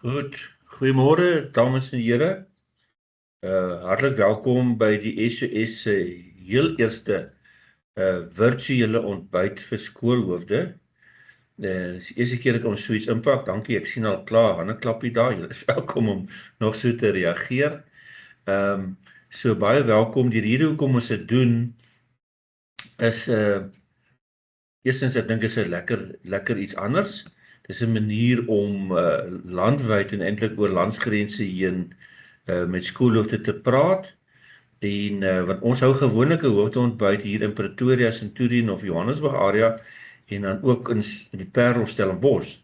Goed, goeiemôre dames en here. Hartlik welkom by die SOS se heel eerste virtuele ontbyt vir skoolhoofde. Dis die eerste keer dat ons so iets inpak. Dankie, ek sien al klaar hande klappie daar. Julle is welkom om nog so te reageer. So baie welkom. Die rede hoekom ons dit doen is eerstens ek dink is 'n lekker iets anders. Dis 'n manier om landwyd en eintlik oor landsgrense heen met skoolhoofde te praat. En want ons hou gewoonlik 'n hoofdontbyt hier in Pretoria, Centurion of Johannesburg area en dan ook in die Parel Stellenbosch.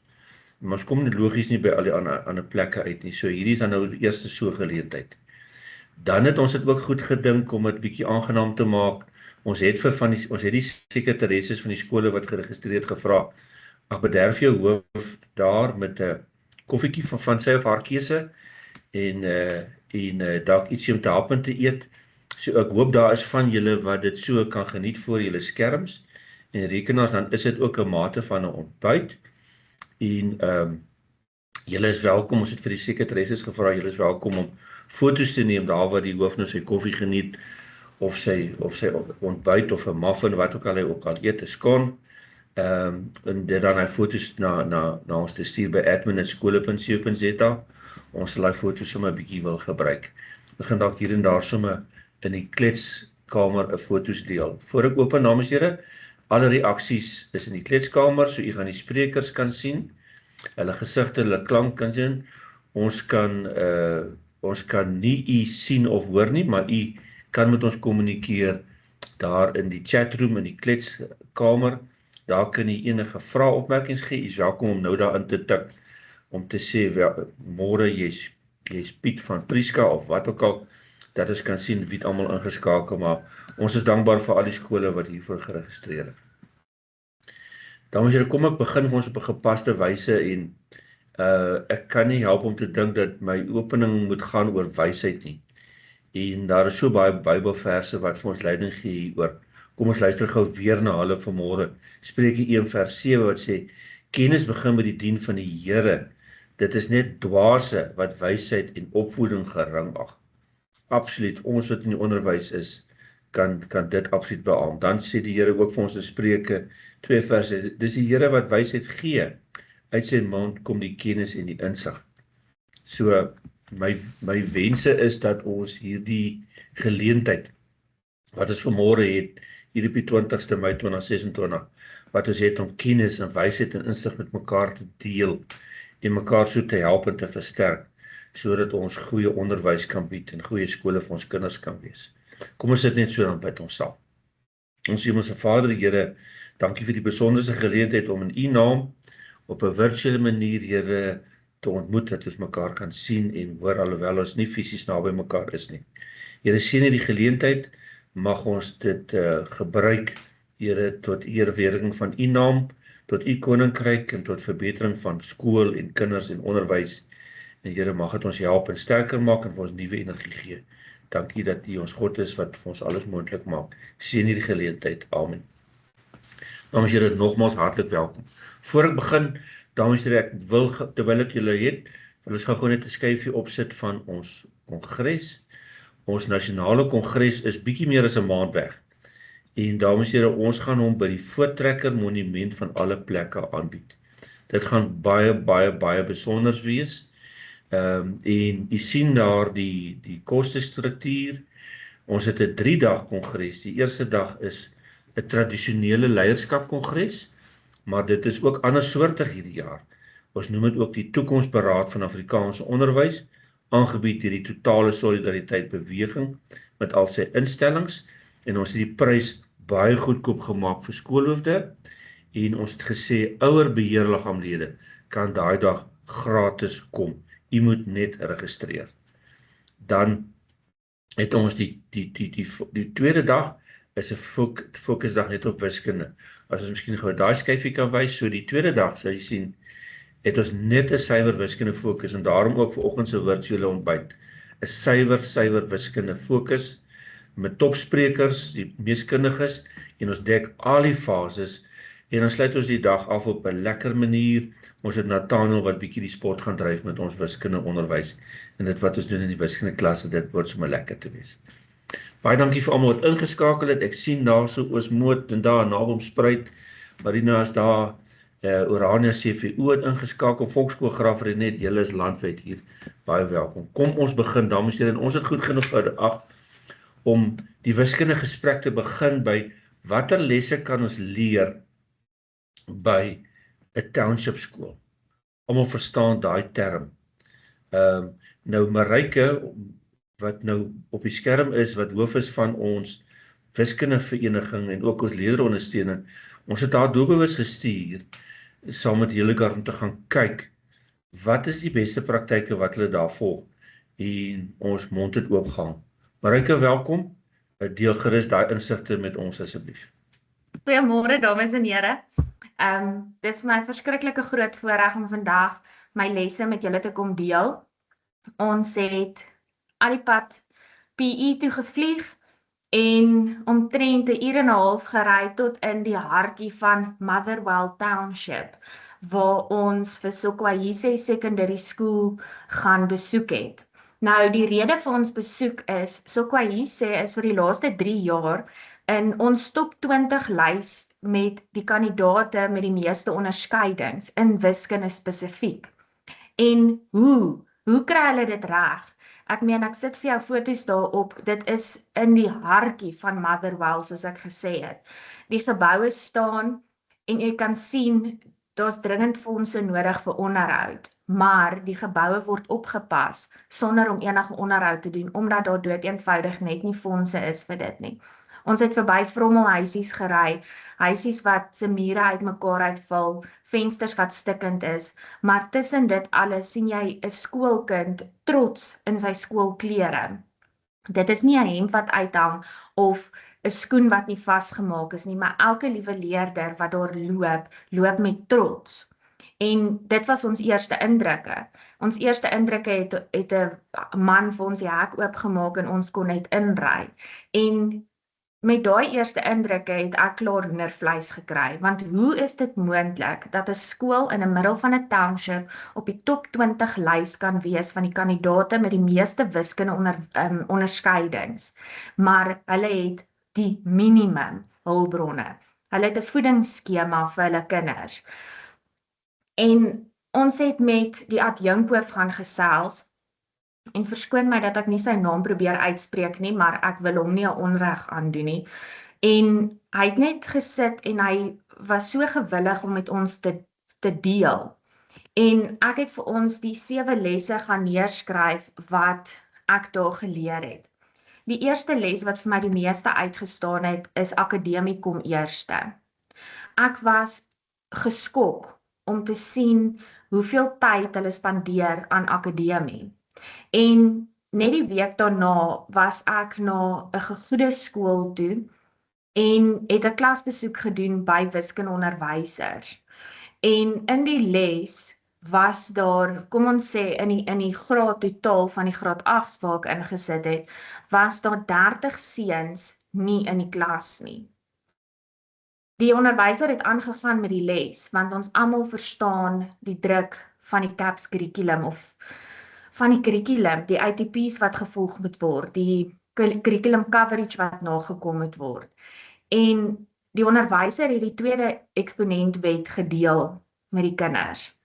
Maar ons kom nie logies nie by al die ander plekke uit nie. So hierdie is dan nou die eerste so geleentheid. Dan het ons dit ook goed gedink om dit bietjie aangenaam te maak. Ons het die sekretaresses van die skole wat geregistreerd gevra. Ag bederf jou hoof daar met 'n koffietjie van sy of haar keuse en dalk ietsie om te help en te eet. So ek hoop daar is van julle wat dit so kan geniet voor julle skerms en rekenaars, dan is dit ook 'n mate van 'n ontbyt. En julle is welkom, ons het vir die sekretaresses gevra, julle is welkom om foto's te neem daar waar die hoof nou sy koffie geniet of sy ontbyt of 'n muffin wat ook al hy ook al eet, 'n skon. En dit dan hy foto's na ons te stuur by admin@skole.co.za. Ons sal hy foto's sommer 'n bietjie wil gebruik. Ons gaan dalk hier en daar sommer in die kletskamer 'n foto's deel. Voor ek open, dames en here, alle reaksies is in die kletskamer, so u gaan die sprekers kan sien, hulle gesigte, hulle klank kan sien. Ons kan nie u sien of hoor nie, maar u kan met ons kommunikeer daar in die chatroom in die kletskamer. Daar kan jy enige vrae, opmerkings gee. Jy is welkom om nou daarin te tik om te sê môre jy's Piet van Prieska of wat ook al, dat ons kan sien wie het almal ingeskakel, maar ons is dankbaar vir al die skole wat hiervoor geregistreer het. Dames en here, kom ek begin vir ons op 'n gepaste wyse en ek kan nie help om te dink dat my opening moet gaan oor wysheid nie. En daar is so baie Bybelverse wat vir ons leiding gee hieroor. Kom ons luister gou weer na hulle vanmôre. Spreuke 1:7 wat sê, kennis begin met die dien van die Here. Dit is net dwaase wat wysheid en opvoeding gering ag. Absoluut, ons wat in die onderwys is, kan dit absoluut beamoen. Dan sê die Here ook vir ons in Spreuke 2:6, dis die Here wat wysheid gee. Uit sy mond kom die kennis en die insig. So my wense is dat ons hierdie geleentheid wat ons vanmôre het, hier op die 20ste Mei 2026, wat ons het om kennis en wysheid en insig met mekaar te deel en mekaar so te help en te versterk, sodat ons goeie onderwys kan bied en goeie skole vir ons kinders kan wees. Kom ons sit net so dan bid ons saam. Ons Hemelse Vader, Here, dankie vir die besonderse geleentheid om in U naam op 'n virtuele manier, Here, te ontmoet, dat ons mekaar kan sien en hoor, alhoewel ons nie fisies naby mekaar is nie. Here, seën hierdie geleentheid, mag ons dit gebruik, Here, tot eerwering van U naam, tot U koninkryk en tot verbetering van skool en kinders en onderwys. En Here, mag dit ons help en sterker maak en vir ons nuwe energie gee. Dankie dat U ons God is wat vir ons alles moontlik maak. Seën hierdie geleentheid. Amen. Dames en here, nogmaals hartlik welkom. Voor ek begin, dames en here, ek wil terwyl ek julle het, wil ons gou net 'n skyfie opsit van ons kongres. Ons nasionale kongres is bietjie meer as 'n maand weg. En dames en here, ons gaan hom by die Voortrekker Monument van alle plekke aanbied. Dit gaan baie besonders wees. En u sien daar die kostestruktuur. Ons het 'n 3-dag kongres. Die eerste dag is 'n tradisionele leierskapkongres, maar dit is ook andersoortig hierdie jaar. Ons noem dit ook die Toekomsberaad van Afrikaanse onderwys, aangebied deur die Totale Solidariteit Beweging met al sy instellings, en ons het die prys baie goedkoop gemaak vir skoolhoofde, en ons het gesê ouer beheerliggaamlede kan daai dag gratis kom. U moet net registreer. Dan het ons die tweede dag is 'n fokusdag net op wiskunde. As ons miskien gou daai skyfie kan wys, so die tweede dag, sal jy sien, het ons net 'n suiwer wiskunde fokus en daarom ook vanoggend se virtuele ontbyt. 'n suiwer wiskunde fokus met topsprekers, die mees kundiges, en ons dek al die fases En dan sluit ons die dag af op 'n lekker manier. Ons het Nathaniel wat bietjie die sport gaan dryf met ons wiskunde onderwys. En dit wat ons doen in die wiskunde klasse, dit word sommer lekker te wees. Baie dankie vir almal wat ingeskakel het. Ek sien daarso Oosmoed en daar naby Spruit. Marina is daar. Orania CVO het ingeskakel. Volkskool Graaf Renet, julle is landwyd hier. Baie welkom. Kom ons begin, dames en here. Ons het goed genoeg ag om die wiskunde gesprek te begin by watter lesse kan ons leer by 'n township skool. Almal verstaan daai term. Nou Maryke wat nou op die skerm is, wat hoof is van ons wiskundevereniging en ook ons leerderondersteuning. Ons het haar doelbewus gestuur saam met Hildegard om te gaan kyk wat is die beste praktyke wat hulle daar volg en ons mond het oopgehang. Maryke, welkom. Deel gerus daai insigte met ons asseblief. Goeiemôre dames en here. Dis vir my 'n verskriklike groot voorreg om vandag my lesse met julle te kom deel. Ons het al die pad PE toe gevlieg en omtrent 'n uur en 'n half gery tot in die hartjie van Motherwell Township, waar ons vir Sokwayise Secondary School gaan besoek het. Nou, die rede vir ons besoek is, Sokwayise is vir die laaste 3 jaar in ons top 20 lys met die kandidate met die meeste onderskeidings in wiskunde spesifiek. En hoe kry hulle dit reg? Ek meen, ek sit vir jou foto's daarop, dit is in die hartjie van Motherwell, soos ek gesê het. Die geboue staan en jy kan sien, daar's dringend fondse nodig vir onderhoud, maar die geboue word opgepas sonder om enige onderhoud te doen, omdat daar doeteenvoudig net nie fondse is vir dit nie. Ons het verby vrommelhuisies gery, huisies wat se mure uitmekaar uitval, vensters wat stikkend is, maar tussen dit alles sien jy 'n skoolkind trots in sy skoolklere. Dit is nie 'n hemp wat uithang of 'n skoen wat nie vasgemaak is nie, maar elke liewe leerder wat daar loop met trots. En dit was ons eerste indrukke. Ons eerste indrukke het 'n man vir ons die hek oopgemaak en ons kon net inry. En met daai eerste indrukke het ek klaar hoendervleis gekry, want hoe is dit moontlik dat 'n skool in die middel van 'n township op die top 20 lys kan wees van die kandidate met die meeste wiskunde onderskeidings, maar hulle het die minimum hulpbronne. Hulle het 'n voedingsskema vir hulle kinders. En ons het met die adjunkhoof gaan gesels, en verskoon my dat ek nie sy naam probeer uitspreek nie, maar ek wil hom nie 'n onreg aandoen nie. En hy het net gesit en hy was so gewillig om met ons te deel. En ek het vir ons die 7 lesse gaan neerskryf wat ek daar geleer het. Die eerste les wat vir my die meeste uitgestaan het, is akademie kom eerste. Ek was geskok om te sien hoeveel tyd hulle spandeer aan akademie. En net die week daarna was ek na 'n gegoede skool toe en het 'n klasbesoek gedoen by wiskundeonderwysers. En in die les was daar, kom ons sê in die graad totaal van die graad 8 waar ek ingesit het, was daar 30 seuns nie in die klas nie. Die onderwyser het aangegaan met die les, want ons almal verstaan die druk van die CAPS kurrikulum of van die kurrikulum, die ITP's wat gevolg moet word, die curriculum coverage wat nagekom moet word. En die onderwyser het die tweede eksponentwet gedeel met die kinders.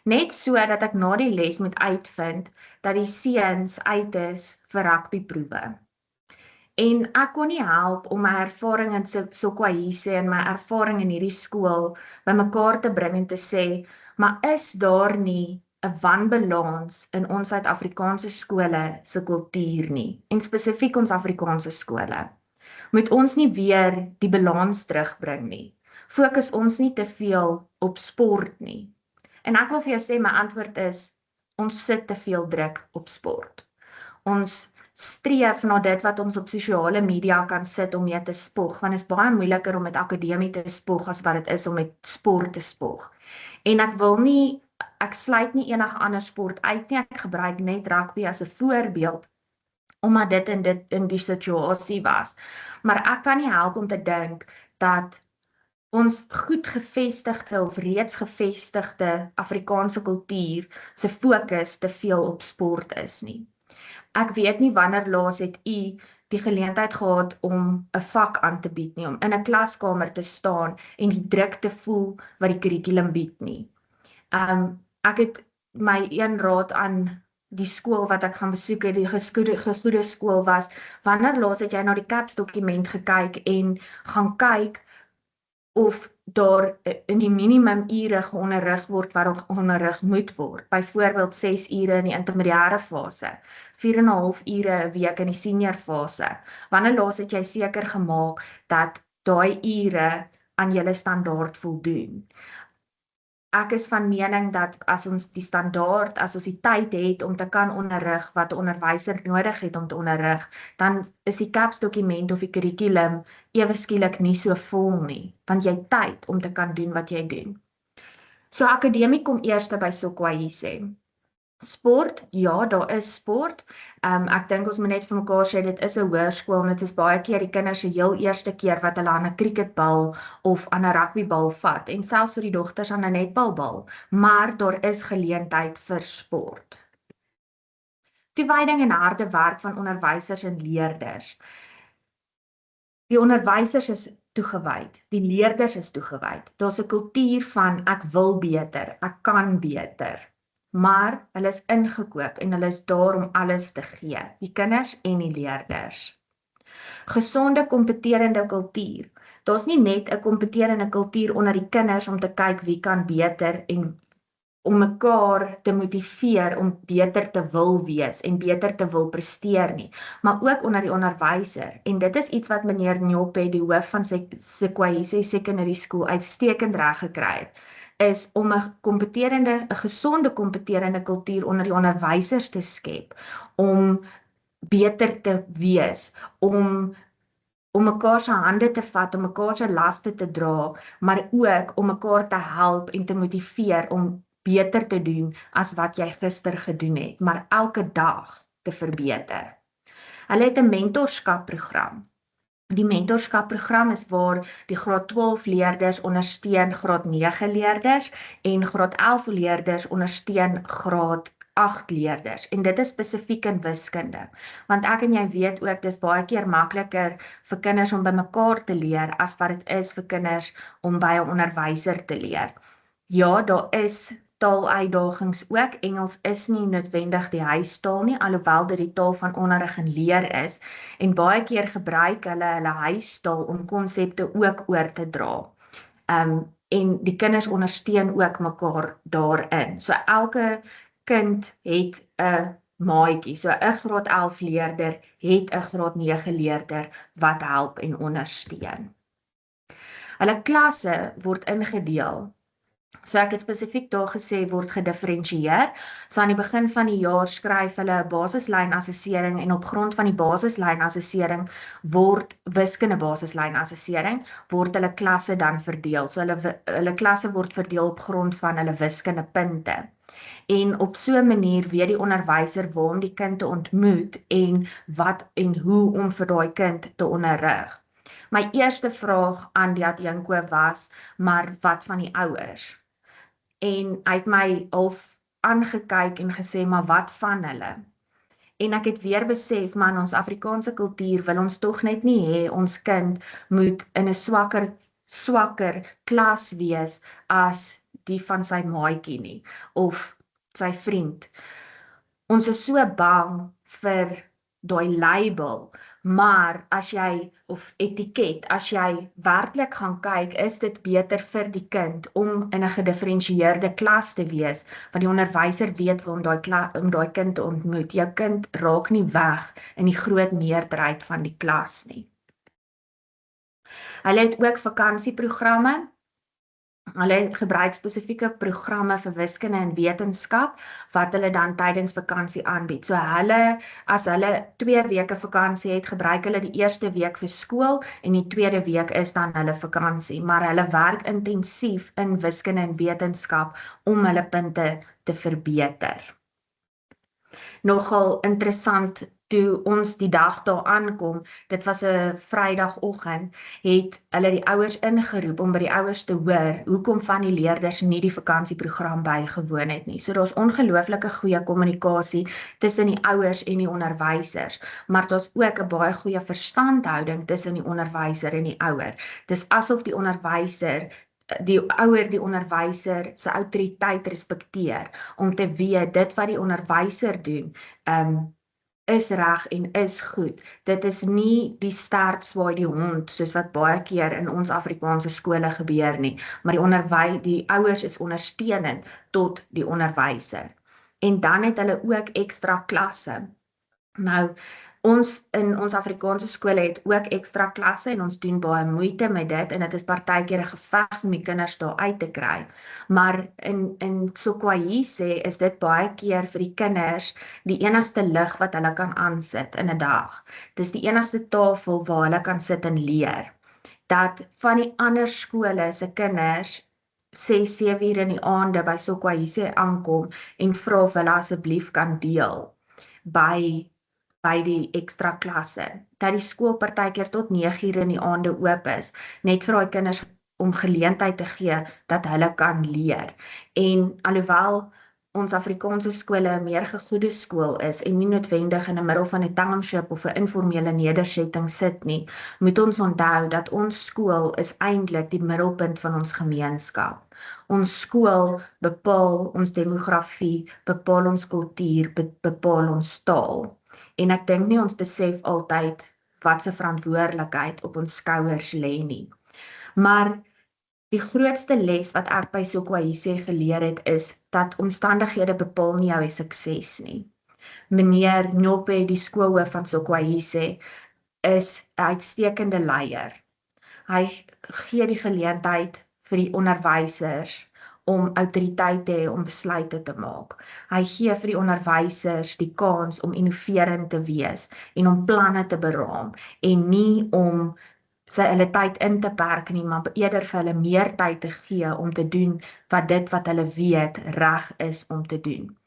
Net so dat ek na die les moet uitvind dat die seuns uit is vir rugbyproewe. En ek kon nie help om my ervaring in Sokwayise en my ervaring in hierdie skool bymekaar te bring en te sê, maar is daar nie 'n wanbalans in ons Suid-Afrikaanse skole se kultuur nie, en spesifiek ons Afrikaanse skole? Moet ons nie weer die balans terugbring nie? Fokus ons nie te veel op sport nie? En ek wil vir jou sê, my antwoord is, ons sit te veel druk op sport. Ons streef na dit wat ons op sosiale media kan sit om mee te spog, want is baie moeiliker om met akademie te spog as wat dit is om met sport te spog. En ek sluit nie enige ander sport uit nie, ek gebruik net rugby as 'n voorbeeld, omdat dit in die situasie was. Maar ek kan nie help om te dink dat ons goed gevestigde of reeds gevestigde Afrikaanse kultuur se fokus te veel op sport is nie. Ek weet nie wanneer laas het u die geleentheid gehad om 'n vak aan te bied nie, om in 'n klaskamer te staan en die druk te voel wat die kurrikulum bied nie. Ek het my een raad aan die skool wat ek gaan besoek het, die gegoede skool was, wanneer laas het jy na die CAPS dokument gekyk en gaan kyk of daar in die minimum ure geonderrig word wat onderrig moet word. Byvoorbeeld 6 ure in die intermediêre fase, 4,5 ure 'n week in die senior fase. Wanneer laas het jy seker gemaak dat daai ure aan julle standaard voldoen? Ek is van mening dat as ons die standaard, as ons die tyd het om te kan onderrig wat 'n onderwyser nodig het om te onderrig, dan is die CAPS dokument of die kurrikulum ewe skielik nie so vol nie, want jy het tyd om te kan doen wat jy doen. So akademie kom eers by Sokoyi sê. Sport, ja, daar is sport. Ek dink ons moet net vir mekaar sê, dit is 'n hoërskool en dit is baie keer die kinders se heel eerste keer wat hulle aan 'n cricketbal of aan 'n rugbybal vat en selfs vir die dogters aan 'n netbalbal, maar daar is geleentheid vir sport. Toewyding en harde werk van onderwysers en leerders. Die onderwysers is toegewyd, die leerders is toegewyd. Daar's 'n kultuur van ek wil beter, ek kan beter. Maar hulle is ingekoop en hulle is daar om alles te gee, die kinders en die leerders. Gesonde kompeterende kultuur. Daar's nie net 'n kompeterende kultuur onder die kinders om te kyk wie kan beter en om mekaar te motiveer om beter te wil wees en beter te wil presteer nie, maar ook onder die onderwyser. En dit is iets wat meneer Nyope, die hoof van Sekoyi Secondary School, uitstekend reg gekry het, is om 'n gesonde kompeterende kultuur onder die onderwysers te skep, om beter te wees, om mekaar se hande te vat, om mekaar se laste te dra, maar ook om mekaar te help en te motiveer om beter te doen as wat jy gister gedoen het, maar elke dag te verbeter. Hulle het 'n mentorskapprogram. Die mentorskapprogram is waar die graad 12 leerders ondersteun graad 9 leerders en graad 11 leerders ondersteun graad 8 leerders. En dit is spesifiek in wiskunde. Want ek en jy weet ook, dis baie keer makliker vir kinders om by mekaar te leer as wat dit is vir kinders om by 'n onderwyser te leer. Ja, daar is taaluitdagings ook. Engels is nie noodwendig die huistaal nie, alhoewel dit die taal van onderrig en leer is. En baie keer gebruik hulle huistaal om konsepte ook oor te dra. En die kinders ondersteun ook mekaar daarin. So elke kind het 'n maatjie. So 'n graad 11 leerder het 'n graad 9 leerder wat help en ondersteun. Hulle klasse word ingedeel. So ek het spesifiek daar gesê word gedifferensieer. So aan die begin van die jaar skryf hulle 'n basislyn assessering en op grond van die basislyn assessering word wiskunde basislyn assessering word hulle klasse dan verdeel. So hulle klasse word verdeel op grond van hulle wiskunde punte. En op so 'n manier weet die onderwyser waar om die kind te ontmoet en wat en hoe om vir daai kind te onderrig. My eerste vraag aan die Adjunko was, maar wat van die ouers? En hy het my half aangekyk en gesê, maar wat van hulle? En ek het weer besef, maar in ons Afrikaanse kultuur wil ons tog net nie hê ons kind moet in 'n swakker klas wees as die van sy maatjie nie, of sy vriend. Ons is so bang vir daai label, maar as jy, of etiket, as jy werklik gaan kyk, is dit beter vir die kind om in 'n gedifferensieerde klas te wees, want die onderwyser weet waar om daai kind te ontmoet. Jou kind raak nie weg in die groot meerderheid van die klas nie. Hulle het ook vakansieprogramme. Hulle gebruik spesifieke programme vir wiskunde en wetenskap wat hulle dan tydens vakansie aanbied. So as hulle 2 weke vakansie het, gebruik hulle die eerste week vir skool en die tweede week is dan hulle vakansie. Maar hulle werk intensief in wiskunde en wetenskap om hulle punte te verbeter. Nogal interessant toe ons die dag daar aankom, dit was 'n Vrydagoggend, het hulle die ouers ingeroep om by die ouers te hoor hoekom van die leerders nie die vakansieprogram bygewoon het nie. So daar's ongelooflike goeie kommunikasie tussen die ouers en die onderwysers, maar daar's ook 'n baie goeie verstandhouding tussen die onderwyser en die ouer. Dis asof die onderwyser die ouer die onderwyser se autoriteit respekteer om te weet dit wat die onderwyser doen, is reg en is goed. Dit is nie die stert swaai die hond, soos wat baie keer in ons Afrikaanse skole gebeur nie, maar die ouers is ondersteunend tot die onderwyser. En dan het hulle ook ekstra klasse. Nou, ons in ons Afrikaanse skole het ook ekstra klasse en ons doen baie moeite met dit en dit is partykeer 'n geveg om die kinders daar uit te kry. Maar in Sokwahise is dit baie keer vir die kinders die enigste lig wat hulle kan aansit in 'n dag. Dis die enigste tafel waar hulle kan sit en leer. Dat van die ander skole se kinders 6-7 uur in die aande by Sokwahise aankom en vra of hulle asseblief kan deel by die ekstra klasse, dat die skool partykeer tot 9 uur in die aande oop is, net vir daai kinders om geleentheid te gee dat hulle kan leer. En alhoewel ons Afrikaanse skole 'n meer gegoede skool is en nie noodwendig in 'n middel van 'n township of 'n informele nedersetting sit nie, moet ons onthou dat ons skool is eintlik die middelpunt van ons gemeenskap. Ons skool bepaal ons demografie, bepaal ons kultuur, bepaal ons taal. En ek dink nie ons besef altyd wat se verantwoordelikheid op ons skouers lê nie. Maar die grootste les wat ek by Sokwahise geleer het is dat omstandighede bepaal nie jou sukses nie. Meneer Nyope, die skoolhoof van Sokwahise, is 'n uitstekende leier. Hy gee die geleentheid vir die onderwysers om autoriteit te hê om besluite te maak. Hy gee vir die onderwysers die kans om innoverend te wees en om planne te beraam en nie om hulle tyd in te perk nie, maar eerder vir hulle meer tyd te gee om te doen wat hulle weet reg is om te doen.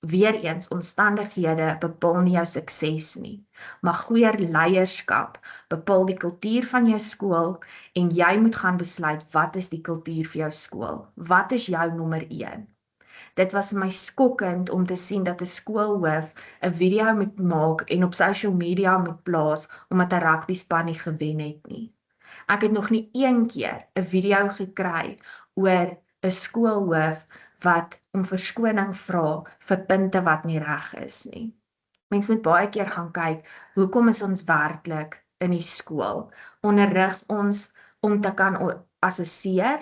Weereens, omstandighede bepaal nie jou sukses nie, maar goeie leierskap bepaal die kultuur van jou skool en jy moet gaan besluit wat is die kultuur vir jou skool? Wat is jou nommer 1? Dit was vir my skokkend om te sien dat 'n skoolhoof 'n video moet maak en op social media moet plaas omdat 'n rugbyspan nie gewen het nie. Ek het nog nie een keer 'n video gekry oor 'n skoolhoof wat om verskoning vra vir punte wat nie reg is nie. Mens moet baie keer gaan kyk, hoekom is ons werklik in die skool? Onderrig ons om te kan assesseer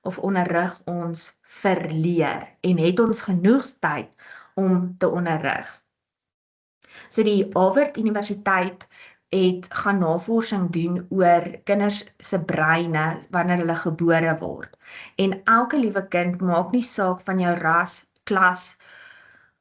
of onderrig ons vir leer en het ons genoeg tyd om te onderrig? So die Harvard Universiteit het gaan navorsing doen oor kinders se breine wanneer hulle gebore word. En elke liewe kind, maak nie saak van jou ras, klas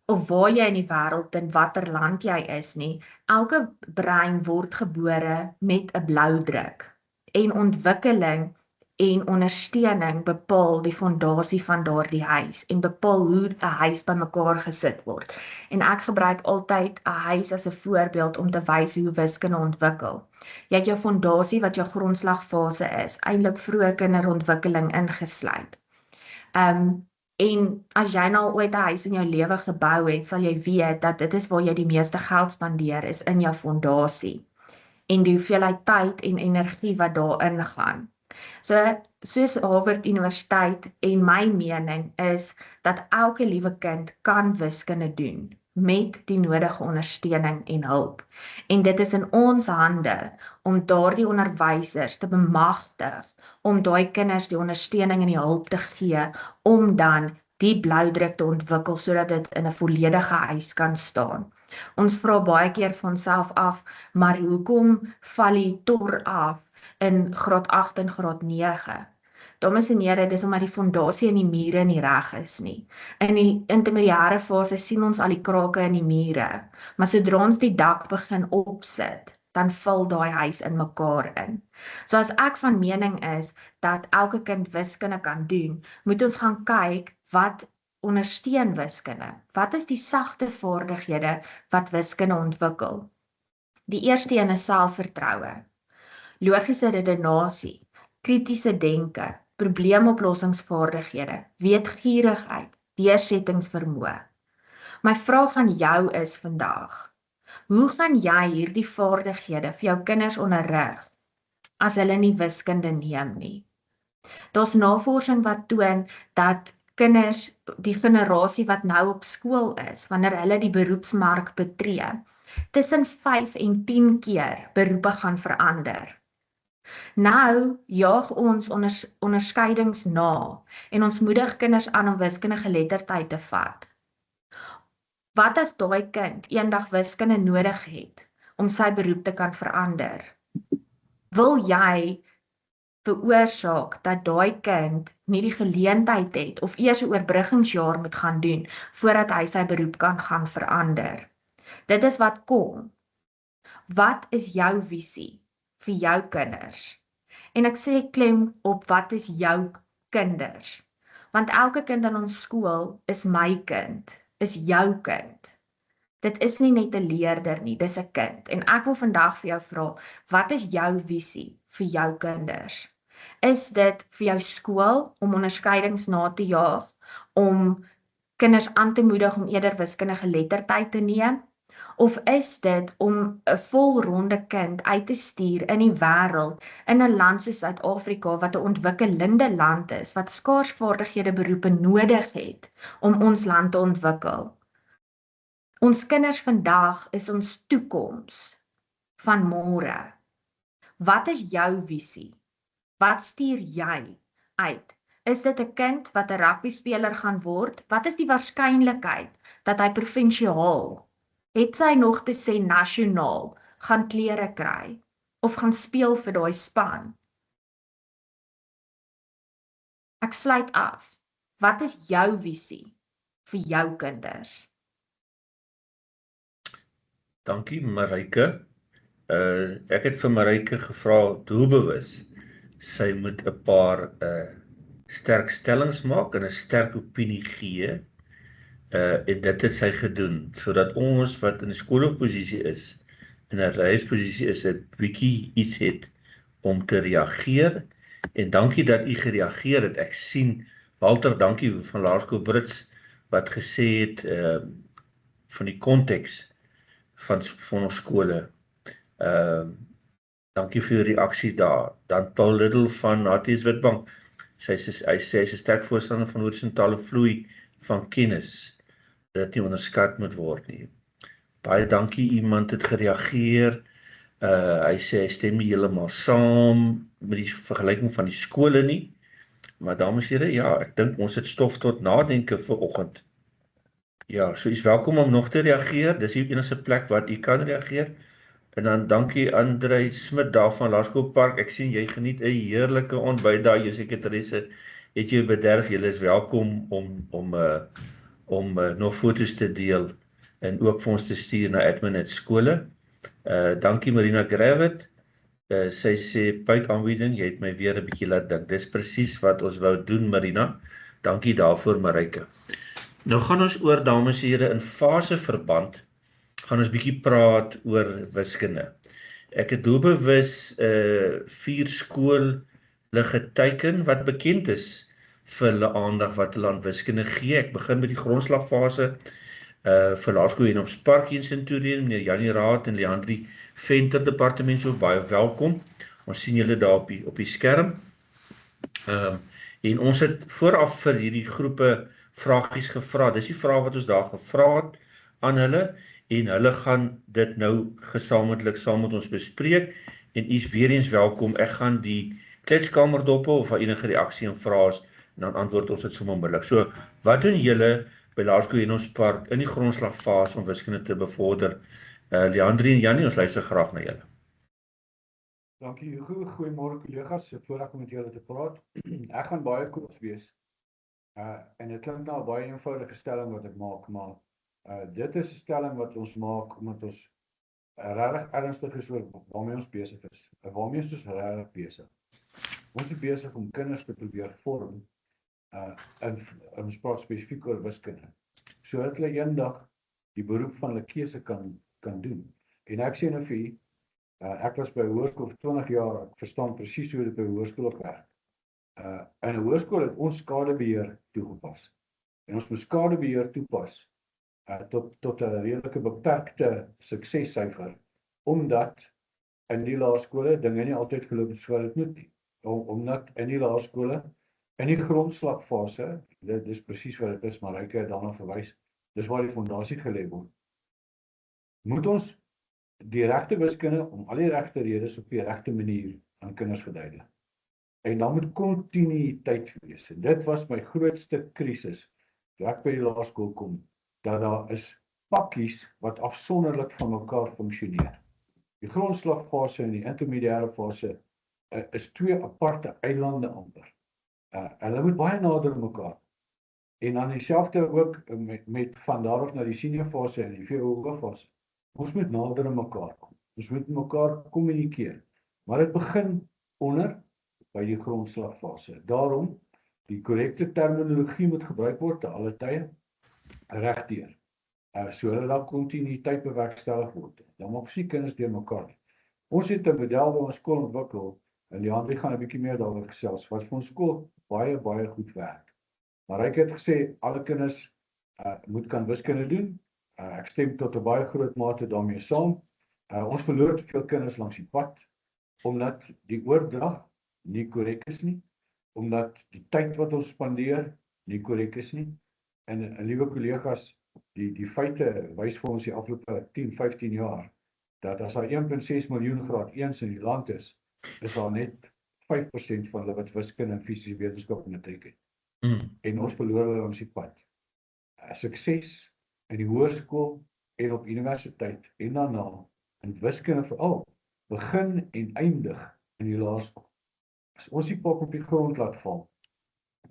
of waar jy in die wêreld en watter land jy is nie, elke brein word gebore met 'n bloudruk. En ontwikkeling en ondersteuning bepaal die fondasie van daardie huis en bepaal hoe 'n huis bymekaar gesit word. En ek gebruik altyd 'n huis as 'n voorbeeld om te wys hoe wiskunde ontwikkel. Jy het jou fondasie wat jou grondslagfase is, eintlik vroeë kinderontwikkeling ingesluit. En as jy nou ooit 'n huis in jou lewe gebou het, sal jy weet dat dit is waar jy die meeste geld spandeer is in jou fondasie. En die hoeveelheid tyd en energie wat daarin gaan. So, soos Harvard Universiteit en my mening is dat elke liewe kind kan wiskunde doen met die nodige ondersteuning en hulp. En dit is in ons hande om daardie onderwysers te bemagtig, om daai kinders die ondersteuning en die hulp te gee, om dan die bloudruk te ontwikkel sodat dit in 'n volledige huis kan staan. Ons vra baie keer vir onsself af, maar hoekom val die tor af in graad 8 en graad 9? Dames en here, dis omdat die fondasie in die mure nie reg is nie. In die intermediêre fase sien ons al die krake in die mure, maar sodra ons die dak begin opsit, dan val daai huis in mekaar in. So as ek van mening is dat elke kind wiskunde kan doen, moet ons gaan kyk wat ondersteun wiskunde? Wat is die sagte vaardighede wat wiskunde ontwikkel? Die eerste een is selfvertroue, logiese redenasie, kritiese denke, probleemoplossingsvaardighede, weetgierigheid, deursettingsvermoë. My vraag aan jou is vandag: hoe gaan jy hierdie vaardighede vir jou kinders onderrig as hulle nie wiskunde neem nie? Daar's navorsing wat toon dat kinders, die generasie wat nou op skool is, wanneer hulle die beroepsmark betree, tussen 5 en 10 keer beroepe gaan verander. Nou jaag ons onderskeidings na en ons moedig kinders aan om wiskundige geletterdheid te vat. Wat as daai kind eendag wiskunde nodig het om sy beroep te kan verander? Wil jy veroorsaak dat daai kind nie die geleentheid het of eers 'n oorbruggingsjaar moet gaan doen voordat hy sy beroep kan gaan verander? Dit is wat kom. Wat is jou visie vir jou kinders? En ek sê klem op wat is jou kinders? Want elke kind in ons skool is my kind, is jou kind. Dit is nie net 'n leerder nie, dis 'n kind. En ek wil vandag vir jou vra, wat is jou visie vir jou kinders? Is dit vir jou skool om onderskeidings na te jaag, om kinders aan te moedig om eerder wiskundige geletterdheid te neem? Of is dit om 'n volronde kind uit te stuur in die wêreld, in 'n land soos Suid-Afrika wat 'n ontwikkelende land is, wat skaars vaardighede beroepe nodig het om ons land te ontwikkel? Ons kinders vandag is ons toekoms van môre. Wat is jou visie? Wat stuur jy uit? Is dit 'n kind wat 'n rugbyspeler gaan word? Wat is die waarskynlikheid dat hy provinsiaal, het sy nog te sê nasionaal, gaan klere kry of gaan speel vir daai span? Ek sluit af. Wat is jou visie vir jou kinders? Dankie Marike. Ek het vir Marike gevra doelbewus. Sy moet 'n paar sterk stellings maak en 'n sterk opinie gee. En dit het sy gedoen sodat ons wat in 'n skoolposisie is, in 'n reisposisie is, 'n bietjie iets het om te reageer. En dankie dat u gereageer het. Ek sien Walter, dankie van Laerskool Brits wat gesê het van die konteks van ons skole. Dankie vir die reaksie daar. Dan Paul Little van HTS Witbank. Hy sê hy is 'n sterk voorstander van horisontale vloei van kennis. Dit nie onderskat moet word nie. Baie dankie, iemand het gereageer. Hy sê hy stem nie heeltemal saam met die vergelyking van die skole nie. Maar dames en here, ja, ek dink ons het stof tot nadenke vir oggend. Ja, so is welkom om nog te reageer. Dis die enigste plek wat u kan reageer. En dan dankie Andrei Smit daar van Laerskool Park. Ek sien jy geniet 'n heerlike ontbyt daar. Jou sekretaresse het jou bederf. Julle is welkom om nog foto's te deel en ook vir ons te stuur na admin@skole. Dankie Marina Gravett. Sy sê puitaanbieding, jy het my weer 'n bietjie laat dink. Dis presies wat ons wou doen, Marina. Dankie daarvoor, Marike. Nou gaan ons oor, dames en here, in faseverband gaan ons bietjie praat oor wiskunde. Ek het doelbewus 4 skole geteiken wat bekend is vir hulle aandag wat hulle aan wiskunde gee. Ek begin met die grondslagfase vir Laerskool Henops Park in Centurion, meneer Janie Raad en Leandri Venter departement, so baie welkom. Ons sien julle daar op die skerm. En ons het vooraf vir hierdie groepe vragies gevra. Dis die vrae wat ons daar gevra het aan hulle en hulle gaan dit nou gesamentlik saam met ons bespreek en u is weer eens welkom. Ek gaan die kletskamer dop of enige reaksie en vrae is en dan antwoord ons dit sommer onmiddellik. So, wat doen julle by Laerskool Henops Park in die grondslagfase om wiskunde te bevorder? Leandri en Janie, ons luister graag na julle. Dankie Hugo, goeiemôre kollegas, voordat ek met julle te praat. Ek gaan baie kort wees. En dit klink nou 'n baie eenvoudige stelling wat ek maak, maar dit is 'n stelling wat ons maak omdat ons regtig ernstig is oor waarmee ons besig is. Waarmee is ons regtig besig? Ons is besig om kinders te probeer vorm ons praat spesifiek oor wiskunde, sodat hulle eendag die beroep van hulle keuse kan doen. En ek sê nou vir u, ek was by 'n hoërskool vir 20 jaar, ek verstaan presies hoe dit by 'n hoërskool werk. In 'n hoërskool het ons skadebeheer toegepas. En ons moet skadebeheer toepas tot 'n redelike beperkte suksessyfer, omdat in die laerskole dinge nie altyd geloop het soos dit moet nie. Omdat in die laerskole, in die grondslagfase, dit is presies wat dit is, maar Ryke het daarna verwys, dis waar die fondasie gelê word. Moet ons die regte wiskunde om al die regte redes op die regte manier aan kinders verduidelik. En dan moet kontinuïteit wees. En dit was my grootste krisis toe ek by die laerskool kom, dat daar is pakkies wat afsonderlik van mekaar funksioneer. Die grondslagfase en die intermediêre fase is twee aparte eilande amper. Hulle moet baie nader mekaar. En dan dieselfde ook met van daar af na die senior fase en die VWO fase. Ons moet nader aan mekaar kom. Ons moet mekaar kommunikeer. Maar dit begin onder by die grondslagfase. Daarom die korrekte terminologie moet gebruik word te alle tye regdeur. Sodat daar kontinuïteit bewerkstellig word. Dan maak ons nie kinders deur mekaar nie. Ons het 'n model by ons skool ontwikkel en Leandrie gaan 'n bietjie meer daaroor gesels wat vir ons skool baie goed werk. Maar ek het gesê alle kinders moet kan wiskunde doen. Ek stem tot 'n baie groot mate daarmee saam. Ons verloor te veel kinders langs die pad omdat die oordrag nie korrek is nie, omdat die tyd wat ons spandeer nie korrek is nie. En liewe kollegas, die feite wys vir ons die afgelope 10-15 jaar dat as daar 1.6 miljoen graad 1's in die land is daar net 5% van hulle wat wiskunde en fisiese wetenskap matriek het. En ons verloor hulle langs die pad. Sukses in die hoërskool en op universiteit en daarna in wiskunde veral begin en eindig in die laerskool. As ons die pop op die grond laat val,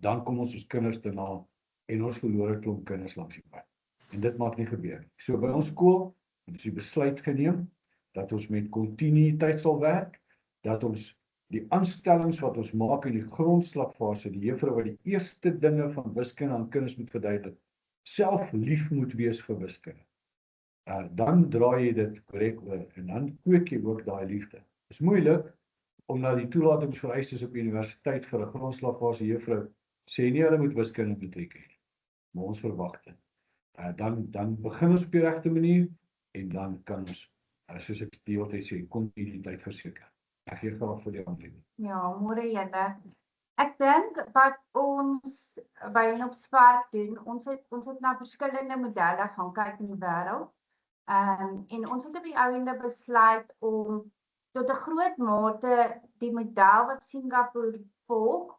dan kom ons kinders daarna en ons verloor 'n klomp kinders langs die pad. En dit maak nie gebeur nie. So by ons skool het ons die besluit geneem dat ons met kontinuïteit sal werk, dat ons die aanstellings wat ons maak in die grondslagfase, die juffrou wat die eerste dinge van wiskunde aan kinders moet verduidelik, self lief moet wees vir wiskunde. Dan draai jy dit korrek oor en dan kweek jy ook daai liefde. Dit is moeilik omdat die toelatingsvereistes op universiteit vir 'n grondslagfase juffrou sê nie hulle moet wiskunde matriek hê, maar ons verwag dit. Dan begin ons op die regte manier en dan kan ons, soos ek die hele tyd sê, kontinuïteit verseker. Ek gee graag vir die antwoord. Ja, môre julle. Ek dink wat ons by op Spark doen, ons het na verskillende modelle gaan kyk in die wêreld. En ons het op die einde besluit om tot 'n groot mate die model wat Singapore volg,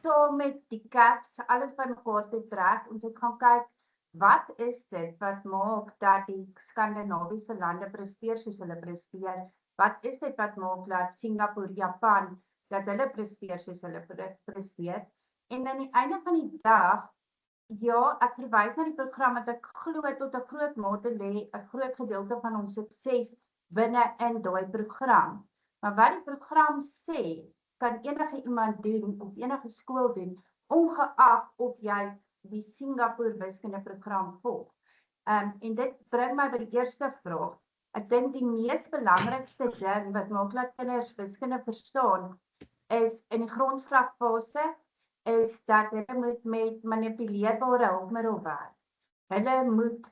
saam met die CAPS, alles bymekaar te trek. Ons het gaan kyk, wat is dit wat maak dat die Skandinawiese lande presteer soos hulle presteer? Wat is dit wat maak dat Singapore, Japan, dat hulle presteer soos hulle presteer? En aan die einde van die dag, ja, ek verwys na die program dat ek glo tot 'n groot mate lê 'n groot gedeelte van ons sukses binne in daai program. Maar wat die program sê, kan enige iemand doen of enige skool doen, ongeag of jy die Singapore wiskunde program volg. En dit bring my by die eerste vraag. Ek dink die mees belangrikste ding wat maak dat kinders wiskunde verstaan, is in die grondslagfase, is dat hulle moet met manipuleerbare hulpmiddel werk. Hulle moet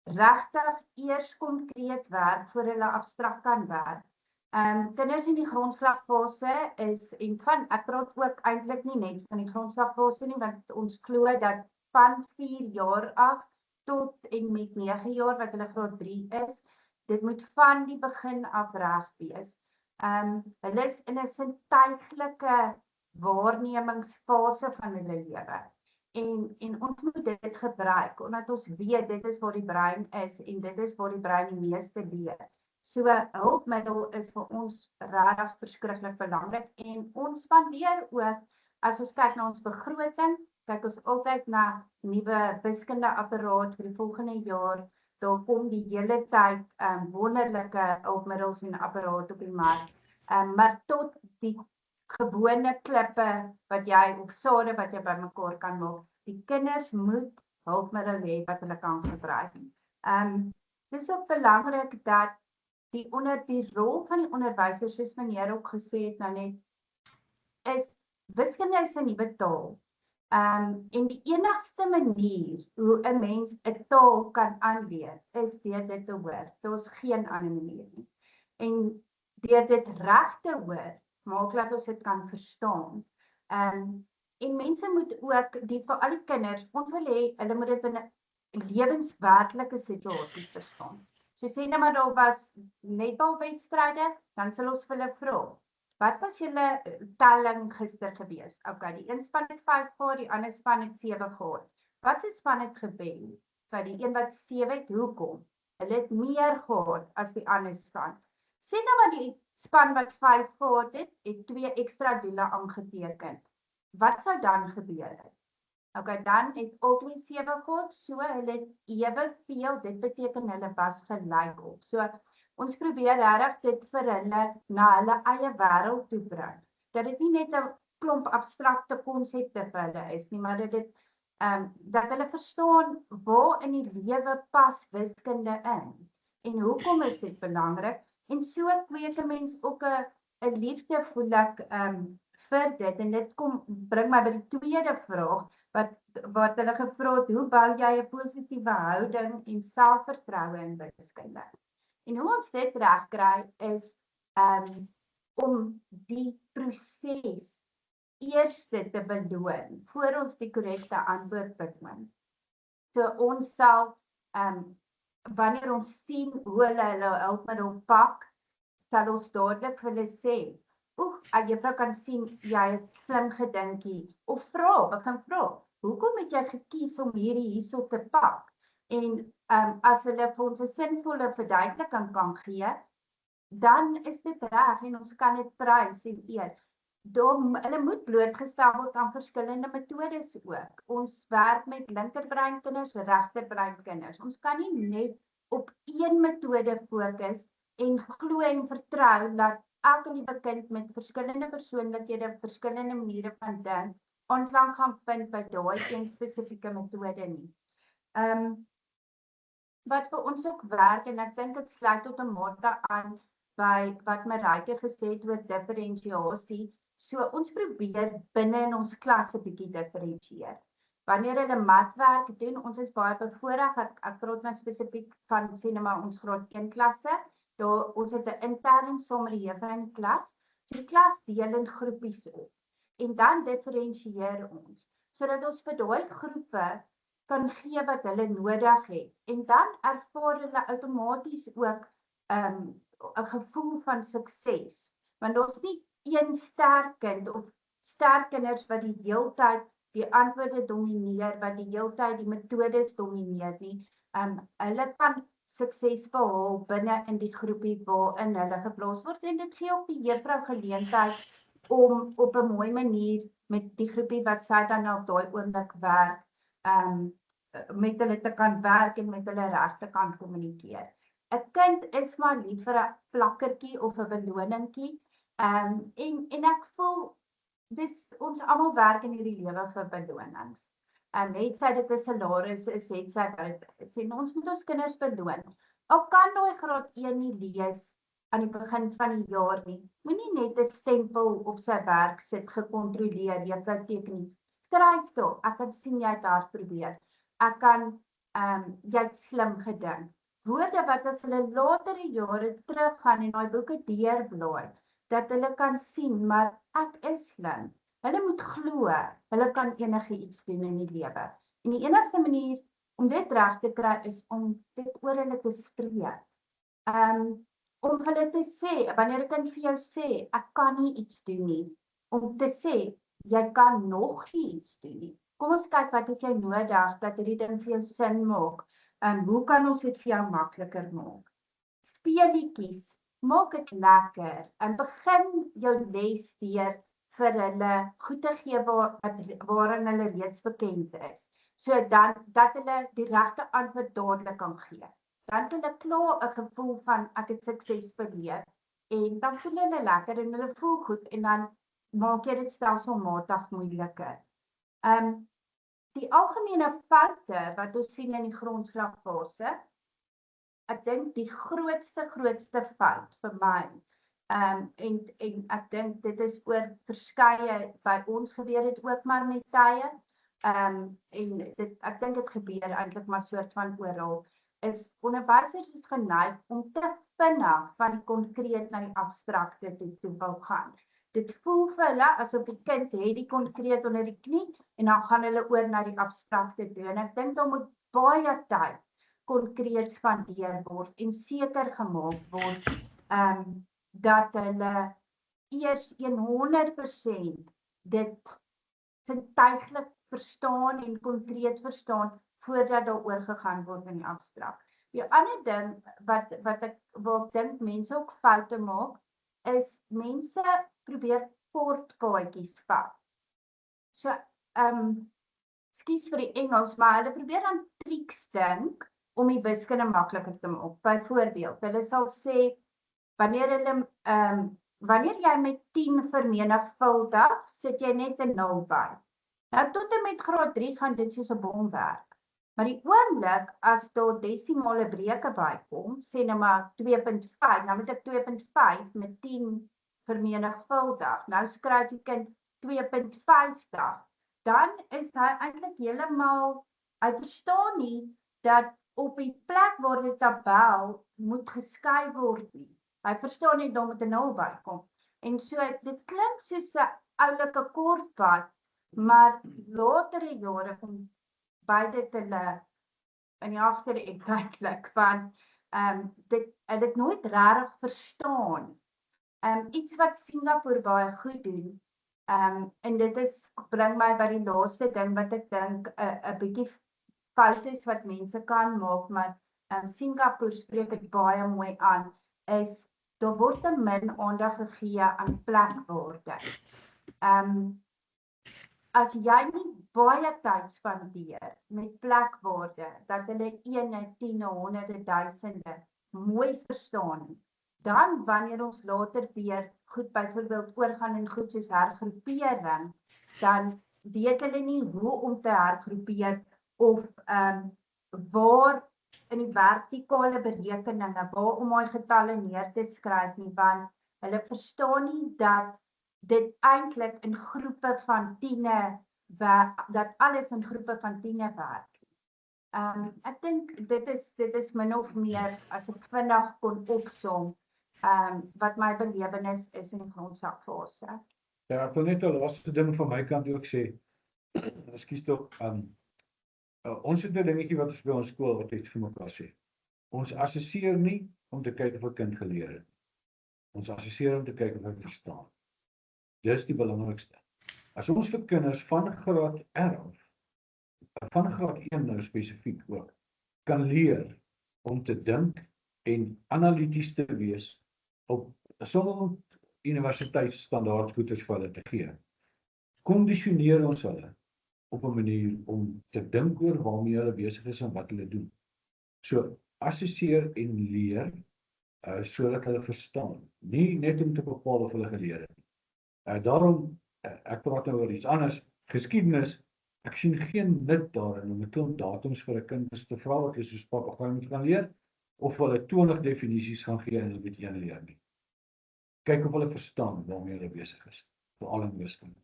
regtig eers konkreet werk voor hulle abstrakt kan werk. Kinders in die grondslagfase is, en ek praat ook eintlik nie net van die grondslagfase nie, want ons glo dat van 4 jaar af tot en met 9 jaar wat hulle graad 3 is, dit moet van die begin af reg wees. Hulle is in 'n sintuiglike waarnemingsfase van hulle lewe. En ons moet dit gebruik, omdat ons weet dit is waar die brein is en dit is waar die brein die meeste leer. So hulpmiddel is vir ons regtig verskriklik belangrik en ons spandeer ook, as ons kyk na ons begroting, kyk ons altyd na nuwe wiskundeapparaat vir die volgende jaar. Daar kom die hele tyd wonderlike hulpmiddels en apparate op die mark. Maar tot die gewone klippe wat jy of sade wat jy bymekaar kan maak. Die kinders moet hulpmiddels hê wat hulle kan gebruik. Dis ook belangrik dat die rol van die onderwyser, soos meneer ook gesê het nou net, is wiskunde is 'n nuwe taal. En die enigste manier hoe 'n mens 'n taal kan aanleer, is deur dit te hoor. Daar's geen ander manier nie. En deur dit reg te hoor, maak dat ons dit kan verstaan. En mense moet ook, vir al die kinders, ons wil hê, hulle moet dit in 'n lewenswerklike situasies verstaan. So sê nou maar daar was netbalwedstryde, dan sal ons vir hulle vra, wat was julle telling gister gewees? Okay, die een span het 5 gehad, die ander span het 7 gehad. Wat se span het gewen? Okay, die een wat 7 het, hoekom? Hulle het meer gehad as die ander span. Sê nou maar die span wat 5 gehad het 2 ekstra doele aangeteken. Wat sou dan gebeur het? Okay, dan het al 2 7 gehad, so hulle het eweveel, dit beteken hulle was gelyk op. So, ons probeer regtig dit vir hulle na hulle eie wêreld toe bring. Dat dit nie net 'n klomp abstrakte konsepte vir hulle is nie, maar dat hulle verstaan waar in die lewe pas wiskunde in. En hoekom is dit belangrik? En so kweek 'n mens ook 'n liefde, voel ek, vir dit. En dit bring my by die tweede vraag, wat hulle gevra het, hoe bou jy 'n positiewe houding en selfvertroue in wiskunde? En hoe ons dit regkry is om die proses eerste te beloon, voor ons die korrekte antwoord betoon. So ons sal, wanneer ons sien hoe hulle hulpmiddel pak, sal ons dadelik vir hulle sê, juffrou kan sien, jy het slim gedinkie, of begin vra, hoekom het jy gekies om hierso te pak? En as hulle vir ons 'n sinvolle verduideliking kan gee, dan is dit reg en ons kan dit prys en eer. Hulle moet blootgestel word aan verskillende metodes ook. Ons werk met linkerbreinkinders, regterbreinkinders. Ons kan nie net op een metode fokus en glo en vertrou dat elke liewe kind met verskillende persoonlikhede, verskillende maniere van dink, aanklank gaan vind by daai een spesifieke metode nie. Wat vir ons ook werk, en ek dink dit sluit tot 'n mate aan by wat Marijke gesê het oor diferensiasie. So ons probeer binne in ons klas 'n bietjie diferensieer. Wanneer hulle matwerk doen, ons is baie bevoordeel, ek praat nou spesifiek van sê net maar ons graad 1 klasse. Ons het 'n intern saam met die juffrou in klas. So die klas deel in groepies op. En dan diferensieer ons, sodat ons vir daai groepe kan gee wat hulle nodig het. En dan ervaar hulle outomaties ook 'n gevoel van sukses. Want daar's nie een sterk kind of sterk kinders wat die heeltyd die antwoorde domineer, wat die heeltyd die metodes domineer nie. Hulle kan sukses behaal binne in die groepie waarin hulle geplaas word, en dit gee ook die juffrou geleentheid om op 'n mooi manier met die groepie wat sy dan op daai oomblik werk, met hulle te kan werk en met hulle reg te kan kommunikeer. 'n Kind is maar lief vir 'n plakkertjie of 'n beloningkie, en ek voel ons almal werk in hierdie lewe vir belonings. Het sy dit 'n salaris is, het sy dit is, en ons moet ons kinders beloon. Al kan daai graad 1 nie lees aan die begin van die jaar nie, moenie net 'n stempel op sy werk sit, gekontroleer, juffrou teken nie. Skryf toe, ek kan sien jy het hard probeer. Ek kan, jy het slim gedink. Woorde wat as hulle latere jare teruggaan en daai boeke deurblaai, dat hulle kan sien, maar ek is slim. Hulle moet glo, hulle kan enigiets doen in die lewe. En die enigste manier om dit reg te kry is om dit oor hulle te spreek. Om hulle te sê, wanneer 'n kind vir jou sê, ek kan nie iets doen nie, om te sê, jy kan nog nie iets doen nie. Kom ons kyk wat het jy nodig, dat hierdie ding vir jou sin maak. Hoe kan ons dit vir jou makliker maak? Speelietjies, maak dit lekker, en begin jou les deur vir hulle goed te gee waarin hulle reeds bekend is. So dat hulle die regte antwoord dadelik kan gee. Dan het hulle klaar 'n gevoel van ek het sukses beleef, en dan voel hulle lekker en hulle voel goed, en dan maak jy dit stelselmatig moeiliker. Die algemene foute wat ons sien in die grondslagfase, ek dink die grootste fout vir my, en ek dink dit is oor verskeie, by ons gebeur dit ook maar met tye, en ek dink dit gebeur eintlik maar soort van oral, is onderwysers is geneig om te vinnig van die konkreet na die abstrakte toe wil gaan. Dit voel vir hulle asof die kind het die konkreet onder die knie en dan gaan hulle oor na die abstrakte toe. En ek dink daar moet baie tyd konkreet spandeer word en seker gemaak word dat hulle eers 100% dit sintuiglik verstaan en konkreet verstaan voordat daar oorgegaan word in die abstrakt. Die ander ding wat ek dink mense ook foute maak, is mense probeer kort paadjies vat. So, ekskuus vir die Engels, maar hulle probeer dan triks dink om die wiskunde makliker te maak. Byvoorbeeld, hulle sal sê, wanneer jy met 10 vermenigvuldig, sit jy net 'n 0 by. Nou tot en met graad 3 gaan dit soos 'n bom werk. Maar die oomblik as daar desimale breuke bykom, sê nou maar 2.5, nou moet ek 2.5 met 10 vermenigvuldig. Nou skryf die kind 2.50. Dan is hy eintlik heeltemal, hy verstaan nie dat op die plek waar die tabel moet geskuif word nie. Hy verstaan nie daar moet 'n 0 bykom. En so, dit klink soos 'n oulike kortpad, maar latere jare kom beide hulle in die agter eintlik van dit nooit regtig verstaan. Iets wat Singapore baie goed doen, en dit bring my by die laaste ding wat ek dink 'n bietjie fout is wat mense kan maak, maar Singapore spreek dit baie mooi aan, is daar word te min aandag gegee aan plekwoorde. As jy nie baie tyd spandeer met plekwoorde, dat hulle 1, 10, 100, duisende mooi verstaan, dan wanneer ons later weer goed byvoorbeeld oorgaan in goed soos hergroepering, dan weet hulle nie hoe om te hergroepeer of waar in die vertikale berekeninge, waar om my getalle neer te skryf nie, want hulle verstaan nie dat dit eintlik in groepe van 10 dat alles in groepe van 10 werk. Ek dink dit is min of meer, as ek vinnig kon opsom, wat my belewenis is in die grondslagfase. Ja, ek wil net 'n laaste ding van my kant ook sê. Ekskuus tog, ons het 'n dingetjie wat ons by ons skool altyd vir mekaar sê. Ons assesseer nie om te kyk of 'n kind geleer het. Ons assesseer om te kyk of hy verstaan. Dis die belangrikste. As ons vir kinders van graad 11, van graad 1 nou spesifiek ook, kan leer om te dink en analities te wees op sonder universiteitsstandaard goeders vir hulle te gee, kondisioneer ons hulle op 'n manier om te dink oor waarmee hulle besig is en wat hulle doen. So, assesseer en leer, sodat hulle verstaan, nie net om te bepaal of hulle geleer het. Daarom, ek praat nou oor iets anders, geskiedenis, ek sien geen nut daarin om 'n klomp datums vir 'n kind te vra wat jy soos papegaai moet gaan leer, of hulle 20 definisies gaan gee en hulle moet een leer nie. Kyk of hulle verstaan waarmee hulle besig is, veral in wiskunde.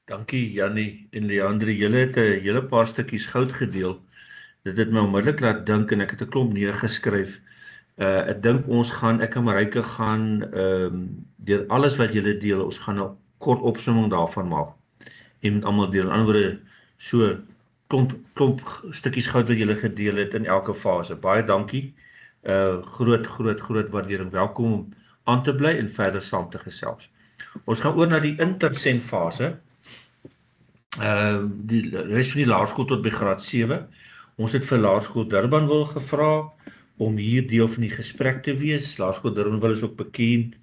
Dankie Jannie en Leandre, julle het 'n hele paar stukkies goud gedeel. Dit het my onmiddellik laat dink en ek het 'n klomp neergeskryf. Ek dink ek en Maryke gaan deur alles wat julle deel, ons gaan 'n kort opsomming daarvan maak. En met almal deel, aan die ander woorde, so klomp stukkies goud wat julle gedeel het in elke fase. Baie dankie. Groot waardering. Welkom om aan te bly en verder saam te gesels. Ons gaan oor na die intersent fase. Die res van die laerskool tot by graad 7. Ons het vir Laerskool Durbanville gevra om hier deel van die gesprek te wees. Laerskool Durbanville is ook bekend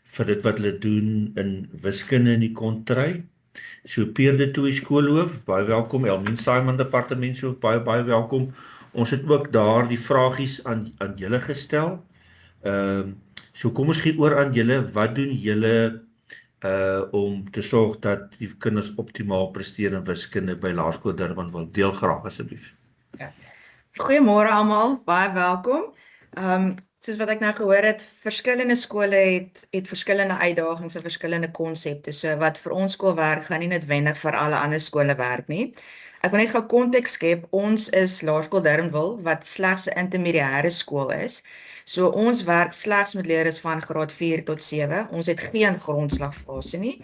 vir dit wat hulle doen in wiskunde in die kontry. So Pierre de Tooy skoolhoof, baie welkom. Elmien Simon departementshoof, baie welkom. Ons het ook daar die vragies aan julle gestel. So kom ons gee oor aan julle, wat doen julle om te sorg dat die kinders optimaal presteer in wiskunde by Laerskool Durbanville. Deel graag asseblief. Goeiemôre almal, baie welkom. Soos wat ek nou gehoor het, verskillende skole het verskillende uitdagings en verskillende konsepte. So wat vir ons skool werk, gaan nie noodwendig vir alle ander skole werk nie. Ek wil net gou konteks skep. Ons is Laerskool Durbanville wat slegs 'n intermediêre skool is. So ons werk slegs met leerders van graad 4 tot 7. Ons het geen grondslagfase nie.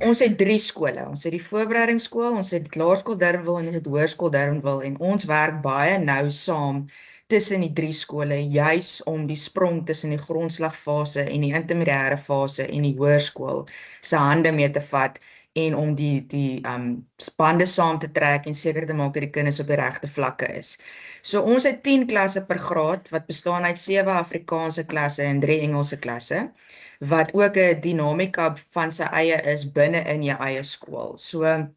Ons het 3 skole. Ons het die voorbereidingsskool, ons het Laerskool Durbanville en ons het Hoërskool Durbanville en ons werk baie nou saam tussen die 3 skole, juis om die sprong tussen die grondslagfase en die intermediêre fase en die hoërskool se hande mee te vat en om die bande saam te trek en seker te maak dat die kinders op die regte vlakke is. So ons het 10 klasse per graad wat bestaan uit 7 Afrikaanse klasse en 3 Engelse klasse wat ook 'n dinamika van sy eie is binne in jou eie skool. So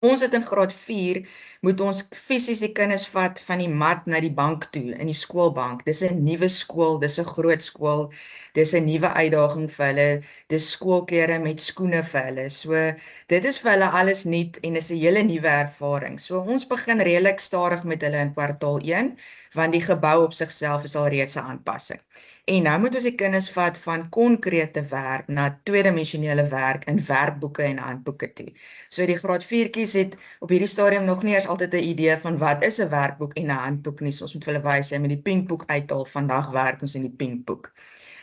ons het in graad 4 moet ons fisies die kinders vat van die mat na die bank toe in die skoolbank. Dis 'n nuwe skool, dis 'n groot skool. Dis 'n nuwe uitdaging vir hulle. Dis skoolklere met skoene vir hulle. So dit is vir hulle alles nuut en is 'n hele nuwe ervaring. So ons begin redelik stadig met hulle in kwartaal 1 want die gebou op sigself is al reeds 'n aanpassing. En nou moet ons die kinders vat van konkrete werk na tweedimensionele werk in werkboeke en handboeke toe. So die graad 4-tjies het op hierdie stadium nog nie eers altyd 'n idee van wat is 'n werkboek en 'n handboek nie. So ons moet vir hulle wys, jy moet die pinkboek uithaal, vandag werk ons in die pinkboek.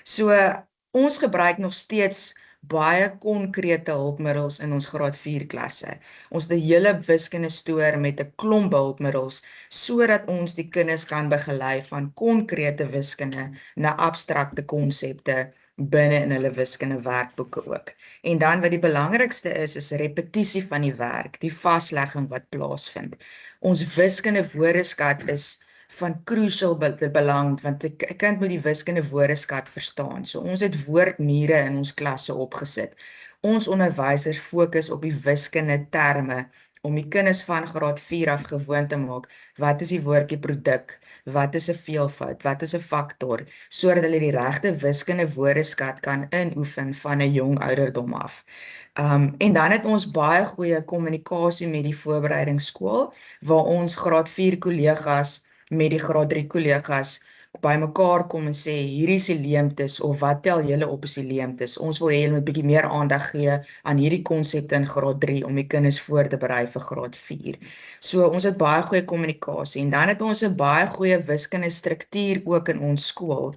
So ons gebruik nog steeds baie konkrete hulpmiddels in ons graad 4 klasse. Ons het 'n hele wiskunde stoor met 'n klomp hulpmiddels sodat ons die kinders kan begelei van konkrete wiskunde na abstrakte konsepte binne in hulle wiskunde werkboeke ook. En dan wat die belangrikste is repetisie van die werk, die vaslegging wat plaasvind. Ons wiskunde woordeskat is van crucial belang, want 'n kind moet die wiskunde woordeskat verstaan. So ons het woordmure in ons klasse opgesit. Ons onderwysers fokus op die wiskunde terme om die kinders van graad 4 af gewoon te maak. Wat is die woordjie produk? Wat is 'n veelvoud? Wat is 'n faktor? Sodat hulle die regte wiskunde woordeskat kan inoefen van 'n jong ouderdom af. En dan het ons baie goeie kommunikasie met die voorbereidingsskool waar ons graad 4 kollegas met die graad 3 kollegas by mekaar kom en sê hierdie is die leemtes of wat tel julle op is die leemtes. Ons wil hê julle moet bietjie meer aandag gee aan hierdie konsepte in graad 3 om die kinders voor te berei vir graad 4. So ons het baie goeie kommunikasie en dan het ons 'n baie goeie wiskunde struktuur ook in ons skool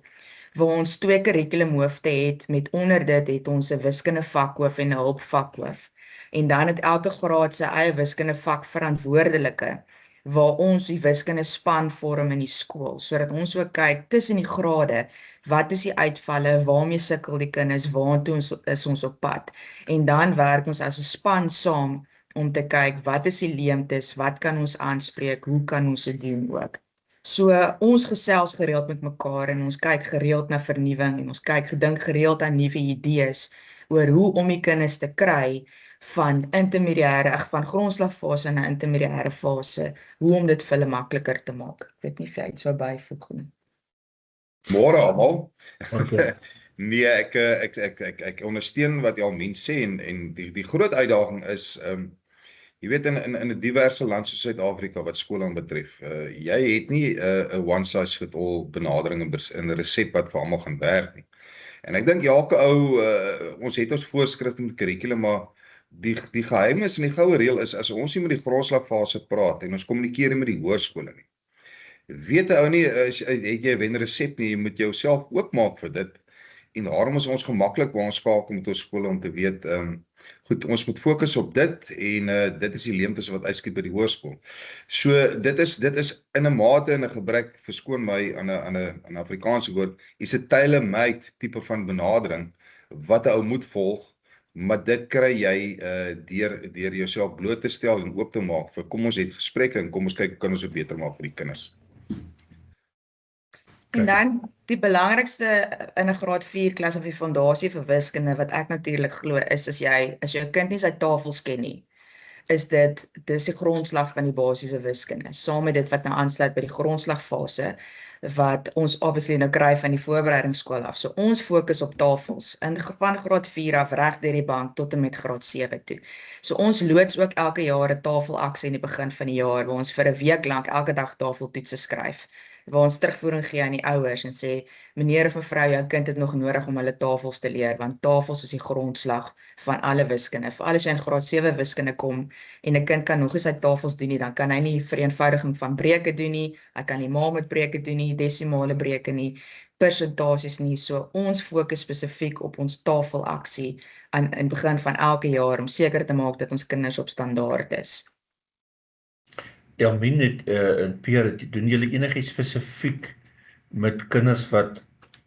waar ons 2 kurrikulumhoofde het met onder dit het ons 'n wiskunde vakhoof en 'n hulpvakhoof. En dan het elke graad sy eie wiskunde vak verantwoordelike waar ons die wiskunde span vorm in die skool, sodat ons ook kyk tussen die grade, wat is die uitvalle, waarmee sukkel die kinders, waartoe is ons op pad. En dan werk ons as 'n span saam om te kyk wat is die leemtes, wat kan ons aanspreek, hoe kan ons dit doen ook. So ons gesels gereeld met mekaar en ons kyk gereeld na vernuwing en ons dink gereeld aan nuwe idees oor hoe om die kinders te kry van grondslagfase na intermediêre fase, hoe om dit vir hulle makliker te maak. Ek weet nie of jy iets wou byvoeg nie. Môre almal. Okay. Nee, ek ondersteun wat Jalmien sê en die groot uitdaging is jy weet in 'n diverse land soos Suid-Afrika wat skool betref, jy het nie 'n one size fit all benadering in 'n resep wat vir almal gaan werk nie. En ek dink elke ou ons het ons voorskrifte met kurrikulum, maar die geheim is en die goue reël is as ons nie met die grondslagfase praat en ons kommunikeer met die hoërskole nie. Weet ou nie het jy 'n wenresep nie, jy moet jouself oopmaak vir dit. En daarom is ons gemaklik waar ons skakel met ons skole om te weet goed, ons moet fokus op dit en dit is die leemtes wat uitskiet by die hoërskool. So dit is in 'n mate en 'n gebrek, verskoon my aan 'n Afrikaanse woord, is 'n tailor-made tipe van benadering wat 'n ou moet volg, maar dit kry jy deur jouself bloot te stel en oop te maak vir kom ons het gesprekke en kom ons kyk hoe kan ons dit beter maak vir die kinders. En dan die belangrikste in 'n graad 4 klas of die fondasie vir wiskunde wat ek natuurlik glo is as jou kind nie sy tafels ken nie, is dis die grondslag van die basiese wiskunde. Saam met dit wat nou aansluit by die grondslagfase, wat ons obviously nou kry van die voorbereidingsskool af. So ons fokus op tafels van graad 4 af reg deur die bank tot en met graad 7 toe. So ons loods ook elke jaar 'n tafelaksie in die begin van die jaar waar ons vir 'n week lank elke dag tafeltoetse skryf. Waar ons terugvoering gee aan die ouers en sê meneer of mevrou, jou kind het nog nodig om hulle tafels te leer want tafels is die grondslag van alle wiskunde. Veral as jy in graad 7 wiskunde kom en 'n kind kan nog nie sy tafels doen nie, dan kan hy nie vereenvoudiging van breuke doen nie, hy kan nie maal met breuke doen nie, desimale breuke nie, persentasies nie. So ons fokus spesifiek op ons tafelaksie in begin van elke jaar om seker te maak dat ons kinders op standaard is. Ja, en Pierre, doen julle enigiets spesifiek met kinders wat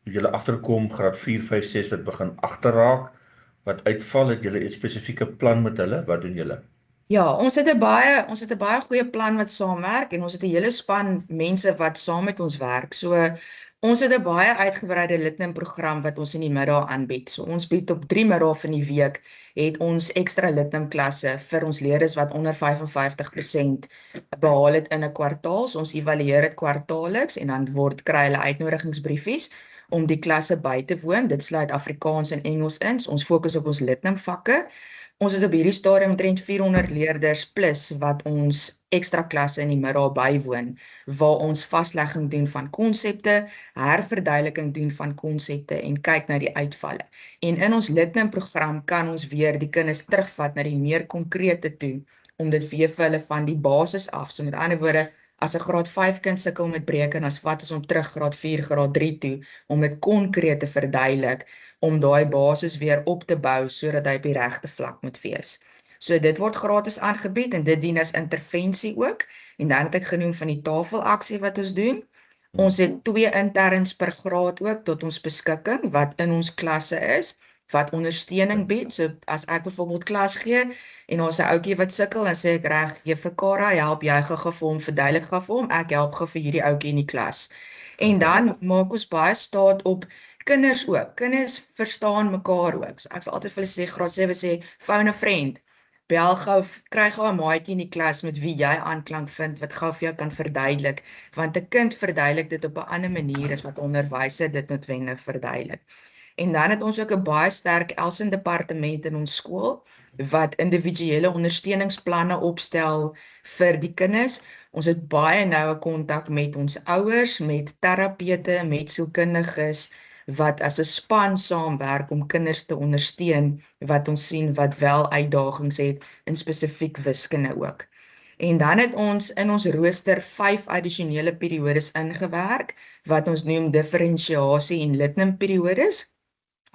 julle agterkom graad 4, 5, 6 wat begin agterraak, wat uitval, het julle 'n spesifieke plan met hulle? Wat doen julle? Ja, ons het 'n baie goeie plan wat saamwerk en ons het 'n hele span mense wat saam met ons werk. So ons het 'n baie uitgebreide Litnum program wat ons in die middag aanbied. So ons bied op 3 middae van die week het ons ekstra Litnum klasse vir ons leerders wat onder 55% behaal het in 'n kwartaal. So ons evalueer dit kwartaalliks en dan kry hulle uitnodigingsbriefies om die klasse by te woon. Dit sluit Afrikaans en Engels in. So ons fokus op ons Litnum vakke. Ons het op hierdie stadium omtrent 400 leerders plus wat ons ekstra klasse in die middag bywoon, waar ons vaslegging doen van konsepte, herverduideliking doen van konsepte en kyk na die uitvalle. En in ons Litnum program kan ons weer die kinders terugvat na die meer konkrete toe, om dit weer vir hulle van die basis af. So met ander woorde, as 'n graad 5 kind sukkel met breuke, dan vat ons hom terug graad 4, graad 3 toe, om dit konkreet te verduidelik, om daai basis weer op te bou, sodat hy op die regte vlak moet wees. So dit word gratis aangebied en dit dien as intervensie ook. En dan het ek genoem van die tafelaksie wat ons doen. Ons het 2 interns per graad ook tot ons beskikking wat in ons klasse is, wat ondersteuning bied. So as ek byvoorbeeld klas gee en ons 'n ouetjie wat sukkel, dan sê ek reg, Juffrou Kara, help jy gou vir hom, verduidelik gou vir hom, ek help gou vir hierdie ouetjie in die klas. En dan maak ons baie staat op kinders ook. Kinders verstaan mekaar ook. So ek sal altyd vir hulle sê, graad 7 sê, phone a friend. Bel gou, kry gou 'n maatjie in die klas met wie jy aanklank vind, wat gou vir jou kan verduidelik, want 'n kind verduidelik dit op 'n ander manier as wat onderwyser dit noodwendig verduidelik. En dan het ons ook 'n baie sterk Elsen departement in ons skool, wat individuele ondersteuningsplanne opstel vir die kinders. Ons het baie noue kontak met ons ouers, met terapeute, met sielkundiges, wat as 'n span saamwerk om kinders te ondersteun, wat ons sien wat wel uitdagings het in spesifiek wiskunde ook. En dan het ons in ons rooster 5 addisionele periodes ingewerk, wat ons noem differentiasie en Litnum periodes.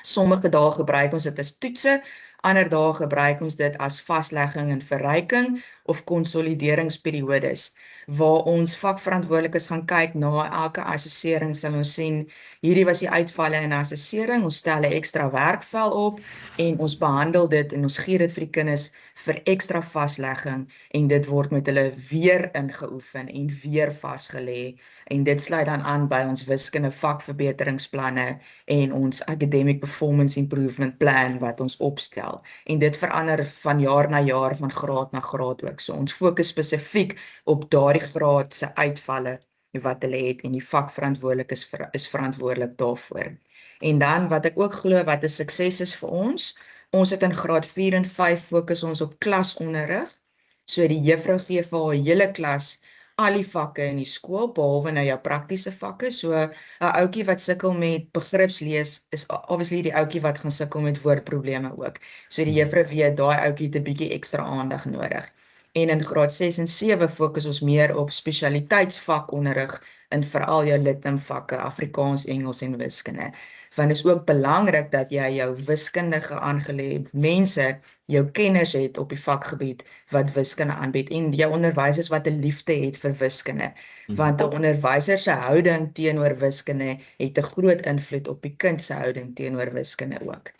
Sommige dae gebruik ons dit as toetse, ander dae gebruik ons dit as vaslegging en verryking of konsolideringsperiodes, waar ons vakverantwoordelikes gaan kyk na elke assessering, sal ons sien, hierdie was die uitvalle in assessering, ons stel 'n ekstra werkvel op en ons behandel dit en ons gee dit vir die kinders vir ekstra vaslegging en dit word met hulle weer ingeoefen en weer vasgelê en dit sluit dan aan by ons wiskunde vakverbeteringsplanne en ons academic performance improvement plan wat ons opstel en dit verander van jaar na jaar, van graad na graad ook. So ons fokus spesifiek op daardie graad se uitvalle wat hulle het en die vakverantwoordelikes is verantwoordelik daarvoor. En dan wat ek ook glo wat 'n sukses is vir ons het in graad 4 en 5 fokus ons op klasonderrig. So die juffrou gee vir haar hele klas al die vakke in die skool, behalwe nou jou praktiese vakke. So 'n ouetjie wat sukkel met begripslees is obviously die ouetjie wat gaan sukkel met woordprobleme ook. So die juffrou weet daai ouetjie het 'n bietjie ekstra aandag nodig. En in graad 6 en 7 fokus ons meer op spesialiteitsvakonderrig in veral jou Litnum vakke, Afrikaans, Engels en wiskunde. Want dit is ook belangrik dat jy jou wiskundige aangeleë mense, jou kenners het op die vakgebied wat wiskunde aanbied en jou onderwysers wat 'n liefde het vir wiskunde. Want 'n onderwyser se houding teenoor wiskunde het 'n groot invloed op die kind se houding teenoor wiskunde ook.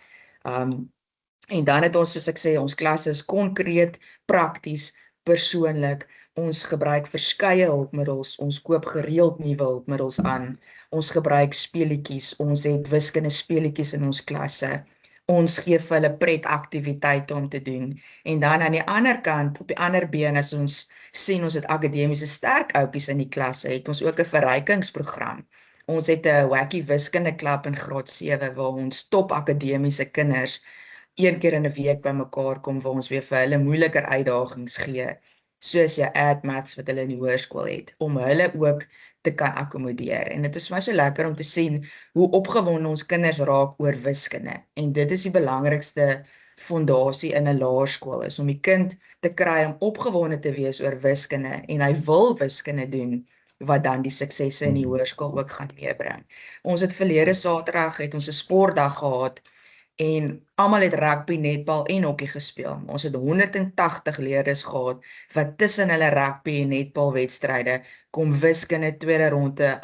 En dan het ons, soos ek sê, ons klasse is konkreet, prakties, persoonlik. Ons gebruik verskeie hulpmiddels, ons koop gereeld nuwe hulpmiddels aan. Ons gebruik speletjies, ons het wiskunde speletjies in ons klasse. ons gee vir hulle pretaktiwiteite om te doen. En dan aan die ander kant, op die ander been, as ons sien ons het akademiese sterk ouppies in die klasse, het ons ook 'n verrykingsprogram. Ons het 'n wacky wiskunde klub in graad 7 waar ons top akademiese kinders een keer in 'n week bymekaar kom waar ons weer vir hulle moeiliker uitdagings gee, soos jou maths wat hulle in die hoërskool het, om hulle ook te kan akkommodeer. En dit is vir my so lekker om te sien hoe opgewonde ons kinders raak oor wiskunde. En dit is die belangrikste fondasie in 'n laerskool, is om die kind te kry om opgewonde te wees oor wiskunde en hy wil wiskunde doen, wat dan die suksesse in die hoërskool ook gaan meebring. Ons het verlede Saterdag het ons 'n sportdag gehad en almal het rugby, netbal en hokkie gespeel. Ons het 180 leerders gehad wat tussen hulle rugby en netbal wedstryde kom wiskunde tweede ronde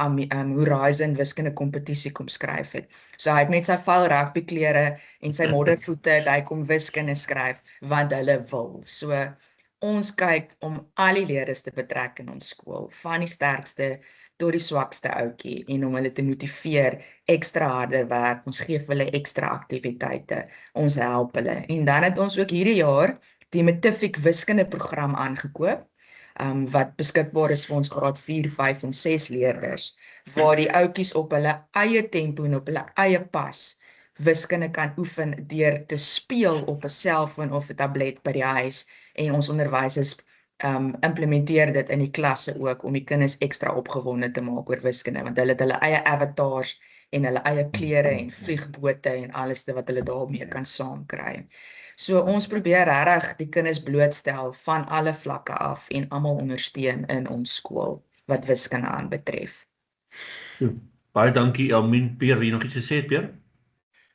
Horizon wiskunde kompetisie kom skryf het. So hy het met sy vuil rugby klere en sy moddervoete, hy kom wiskunde skryf want hulle wil. So ons kyk om al die leerders te betrek in ons skool, van die sterkste tot die swakste ouetjie, en om hulle te motiveer, ekstra harder werk, ons gee vir hulle ekstra aktiwiteite, ons help hulle. En dan het ons ook hierdie jaar die Metific wiskunde program aangekoop, wat beskikbaar is vir ons graad 4, 5 en 6 leerders, waar die ouetjies op hulle eie tempo en op hulle eie pas wiskunde kan oefen deur te speel op 'n selfoon of 'n tablet by die huis, en ons onderwysers implementeer dit in die klasse ook om die kinders ekstra opgewonde te maak oor wiskunde, want hulle het hulle eie avatars en hulle eie klere en vliegbote en alles wat hulle daarmee kan saamkry. So ons probeer regtig die kinders blootstel van alle vlakke af en almal ondersteun in ons skool wat wiskunde aanbetref. So, baie dankie Elmien. Peer, wil jy nog iets gesê, Peer?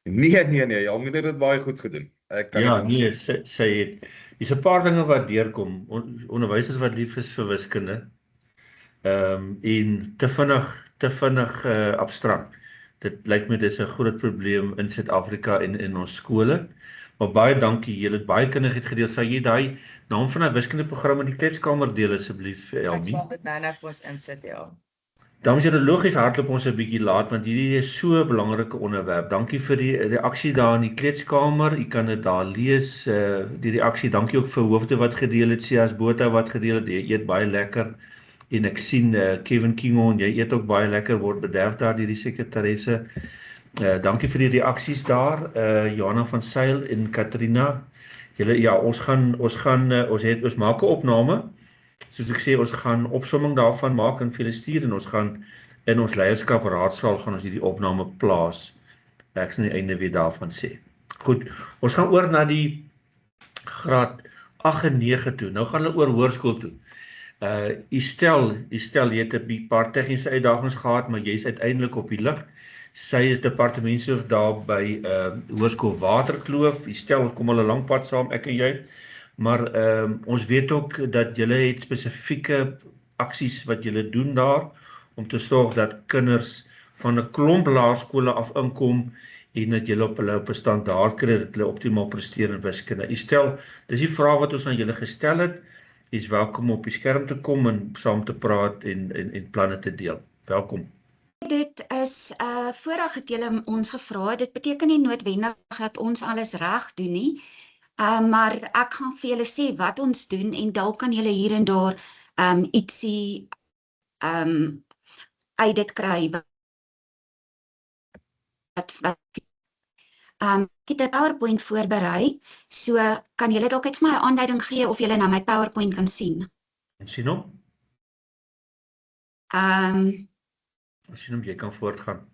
Nee, Elmien het dit baie goed gedoen. Ek kan Ja, nie nee, sy het. Dis 'n paar dinge wat deurkom. Onderwysers wat lief is vir wiskunde. En te vinnig abstrakt. Dit lyk my dis 'n groot probleem in Suid-Afrika en in ons skole. Maar baie dankie. Julle het baie kinders het gedeel. Sal jy daai naam van 'n wiskundeprogram in die kletskamer deel asseblief, Ek Elmien? sal dit nou vir ons insit, ja. Dames en here, logies hardloop ons 'n bietjie laat want hierdie is so 'n belangrike onderwerp. Dankie vir die reaksie daar in die kletskamer. U kan dit daar lees, die reaksie. Dankie ook vir hoofde wat gedeel het, Sias Botha wat gedeel het. Jy eet baie lekker. En ek sien Kevin Kingon, jy eet ook baie lekker, word bederf daar deur die sekretaresse. Dankie vir die reaksies daar. Johanna van Sail en Katrina. Julle ja, ons maak 'n opname. Soos ek sê, ons gaan opsomming daarvan maak en vir julle stuur, en ons gaan in ons leierskap raadsaal gaan ons hierdie opname plaas. Ek sal aan die einde weer daarvan sê. Goed, ons gaan oor na die graad 8 en 9 toe. Nou gaan hulle oor hoërskool toe. U stel jy het 'n paar tegniese uitdagings gehad, maar jy's uiteindelik op die lig. Sy is departementshoof daar by Hoërskool Waterkloof. U stel, ons kom al 'n lang pad saam, ek en jy. Maar ons weet ook dat julle het spesifieke aksies wat julle doen daar om te sorg dat kinders van 'n klomp laerskole af inkom en dat julle op 'n standaard kry dat hulle optimaal presteer in wiskunde. U stel, dis die vraag wat ons aan julle gestel het. U is welkom op die skerm te kom en saam te praat en planne te deel. Welkom. Dit is voorag het julle ons gevra. Dit beteken nie noodwendig dat ons alles reg doen nie. Maar ek gaan vir julle sê wat ons doen en dalk kan julle hier en daar ietsie uit dit kry ek het 'n PowerPoint voorberei, so kan julle dalk net vir my 'n aanduiding gee of julle na my PowerPoint kan sien. En sien hom? Ons sien hom, jy kan voortgaan.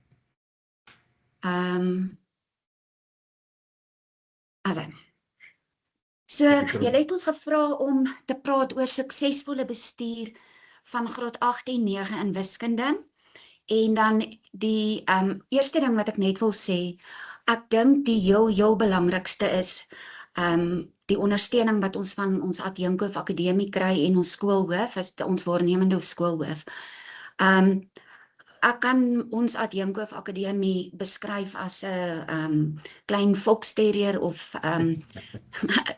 So, julle het ons gevra om te praat oor suksesvolle bestuur van graad 8 en 9 in wiskunde. En dan die eerste ding wat ek net wil sê, ek dink die heel belangrikste is die ondersteuning wat ons van ons adjunkhoof akademie kry en ons skoolhoof, is ons waarnemende of skoolhoof. Ek kan ons adjunkhoof akademie beskryf as 'n klein foxterrier of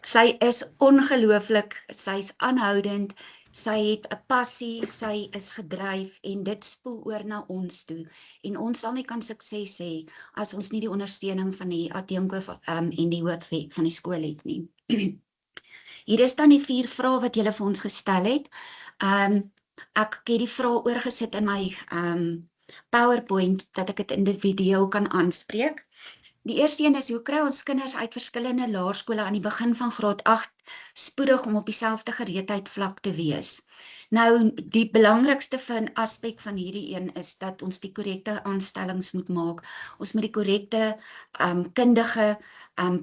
sy is ongelooflik, sy's aanhoudend Sy het 'n passie, sy is gedryf en dit spoel oor na ons toe. En ons sal nie kan sukses hê as ons nie die ondersteuning van die adjunkhoof en die hoof van die skool het nie. Hier is dan die 4 vrae wat julle vir ons gestel het. Ek het die vrae oorgesit in my PowerPoint dat ek dit individueel kan aanspreek. Die eerste een is, hoe kry ons kinders uit verskillende laerskole aan die begin van graad 8 spoedig om op dieselfde gereedheid vlak te wees? Nou, die belangrikste aspek van hierdie een is dat ons die korrekte aanstellings moet maak. Ons moet die korrekte kundige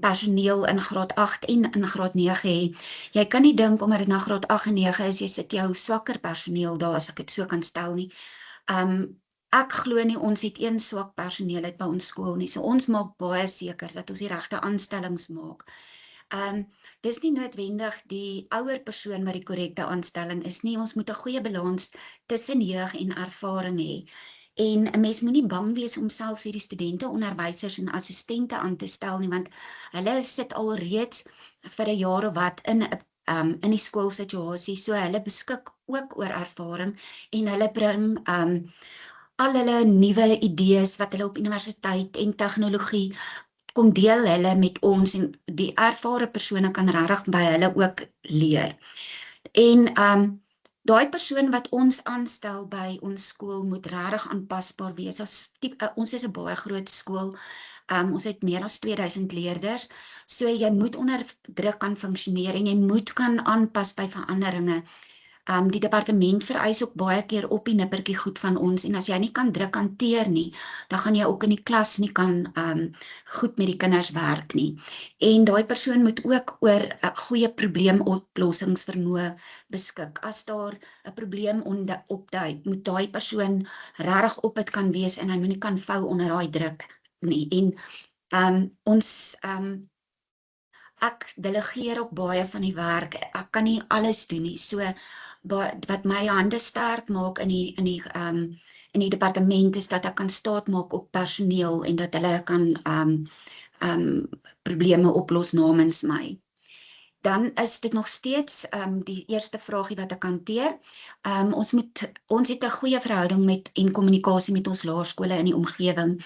personeel in graad 8 en in graad 9 hê. Jy kan nie dink omdat dit na graad 8 en 9 is, jy sit jou swakker personeel daar, as ek dit so kan stel nie. Ek glo nie ons het een swak personeel uit by ons skool nie, so ons maak baie seker dat ons die regte aanstellings maak. Dis nie noodwendig die ouer persoon wat die korrekte aanstelling is nie, ons moet 'n goeie balans tussen jeug en ervaring hê. En 'n mens moenie bang wees om selfs hierdie studente, onderwysers en assistente aan te stel nie, want hulle sit al reeds vir 'n jaar of wat in die skoolsituasie, so hulle beskik ook oor ervaring en hulle bring al hulle nuwe idees wat hulle op universiteit en tegnologie kom deel hulle met ons en die ervare persone kan regtig by hulle ook leer. En daai persoon wat ons aanstel by ons skool moet regtig aanpasbaar wees. Ons is 'n baie groot skool. Ons het meer as 2000 leerders, so jy moet onder druk kan funksioneer en jy moet kan aanpas by veranderinge. Die departement vereis ook baie keer op die nippertjie goed van ons en as jy nie kan druk hanteer nie, dan gaan jy ook in die klas nie kan goed met die kinders werk nie. En daai persoon moet ook oor 'n goeie probleemoplossingsvermoë beskik. As daar 'n probleem opduik, moet daai persoon regtig op dit kan wees en hy moet nie kan vou onder daai druk nie. En ek delegeer ook baie van die werk. Ek kan nie alles doen nie. So wat my hande sterk maak in die departement is dat ek kan staat maak op personeel en dat hulle kan probleme oplos namens my. Dan is dit nog steeds die eerste vraagie wat ek hanteer. Ons het 'n goeie verhouding en kommunikasie met ons laerskole in die omgewing.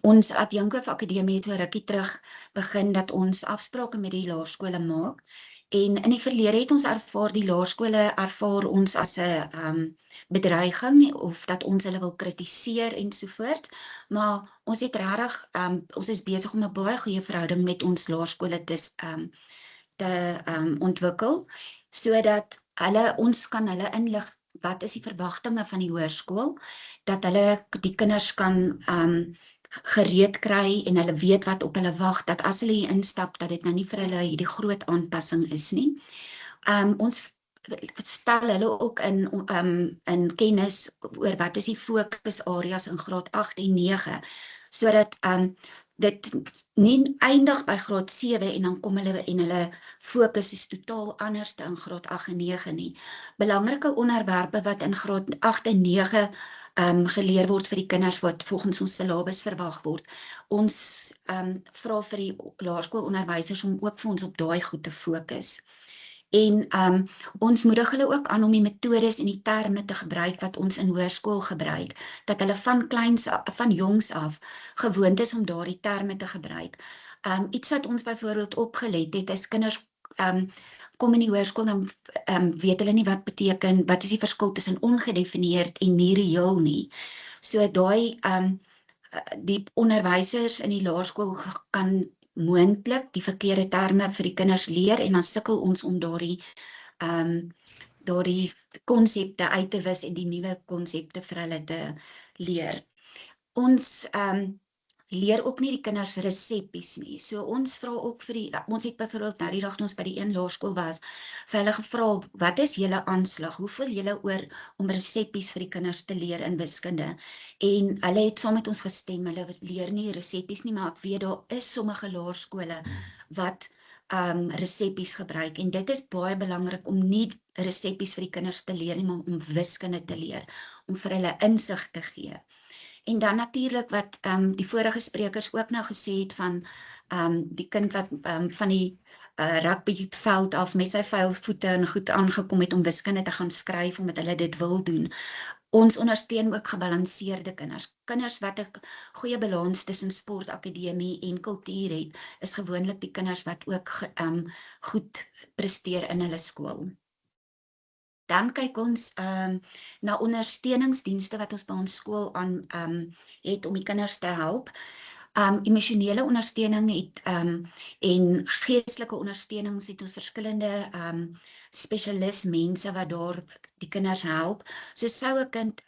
Ons adjunkhoof akademie het 'n rukkie terug begin dat ons afsprake met die laerskole maak. En in die verlede het ons ervaar, die laerskole ervaar ons as 'n bedreiging of dat ons hulle wil kritiseer ensovoorts. Maar ons het regtig, ons is besig om 'n baie goeie verhouding met ons laerskole te ontwikkel, sodat ons kan hulle inlig wat is die verwagtinge van die hoërskool, dat hulle die kinders kan gereed kry en hulle weet wat op hulle wag, dat as hulle hier instap, dat dit nou nie vir hulle hierdie groot aanpassing is nie. Ons stel hulle ook in kennis oor wat is die fokusareas in graad 8 en 9, sodat dit nie eindig by graad 7 en dan kom hulle en hulle fokus is totaal anders in graad 8 en 9 nie. Belangrike onderwerpe wat in graad 8 en 9 geleer word vir die kinders wat volgens ons syllabus verwag word. Ons vra vir die laerskoolonderwysers om ook vir ons op daai goed te fokus. En ons moedig hulle ook aan om die metodes en die terme te gebruik wat ons in hoërskool gebruik, dat hulle van jongs af gewoond is om daardie terme te gebruik. Iets wat ons byvoorbeeld opgelet het, is kinders kom in die hoërskool dan weet hulle nie wat beteken, wat is die verskil tussen ongedefinieerd en nie reëel nie. So die onderwysers in die laerskool kan moontlik die verkeerde terme vir die kinders leer en dan sukkel ons om daardie konsepte uit te wis en die nuwe konsepte vir hulle te leer. Ons leer ook nie die kinders resepies nie. So ons vra ook ons het byvoorbeeld nou die dag toe ons by die een laerskool was, vir hulle gevra, wat is julle aanslag? Hoe voel julle oor om resepies vir die kinders te leer in wiskunde? En hulle het saam met ons gestem, hulle leer nie resepies nie, maar ek weet daar is sommige laerskole wat resepies gebruik en dit is baie belangrik om nie resepies vir die kinders te leer nie, maar om wiskunde te leer, om vir hulle insig te gee. En dan natuurlik wat die vorige sprekers ook nou gesê het van die kind wat van die rugbyveld af met sy vuil voete en goed aangekom het om wiskunde te gaan skryf omdat hulle dit wil doen. Ons ondersteun ook gebalanseerde kinders. Kinders wat 'n goeie balans tussen sportakademie en kultuur het, is gewoonlik die kinders wat ook goed presteer in hulle skool. Dan kyk ons na ondersteuningsdienste wat ons by ons skool het om die kinders te help. Emosionele ondersteuning en geestelike ondersteuning het ons verskillende spesialistmense wat daar die kinders help. So sou 'n kind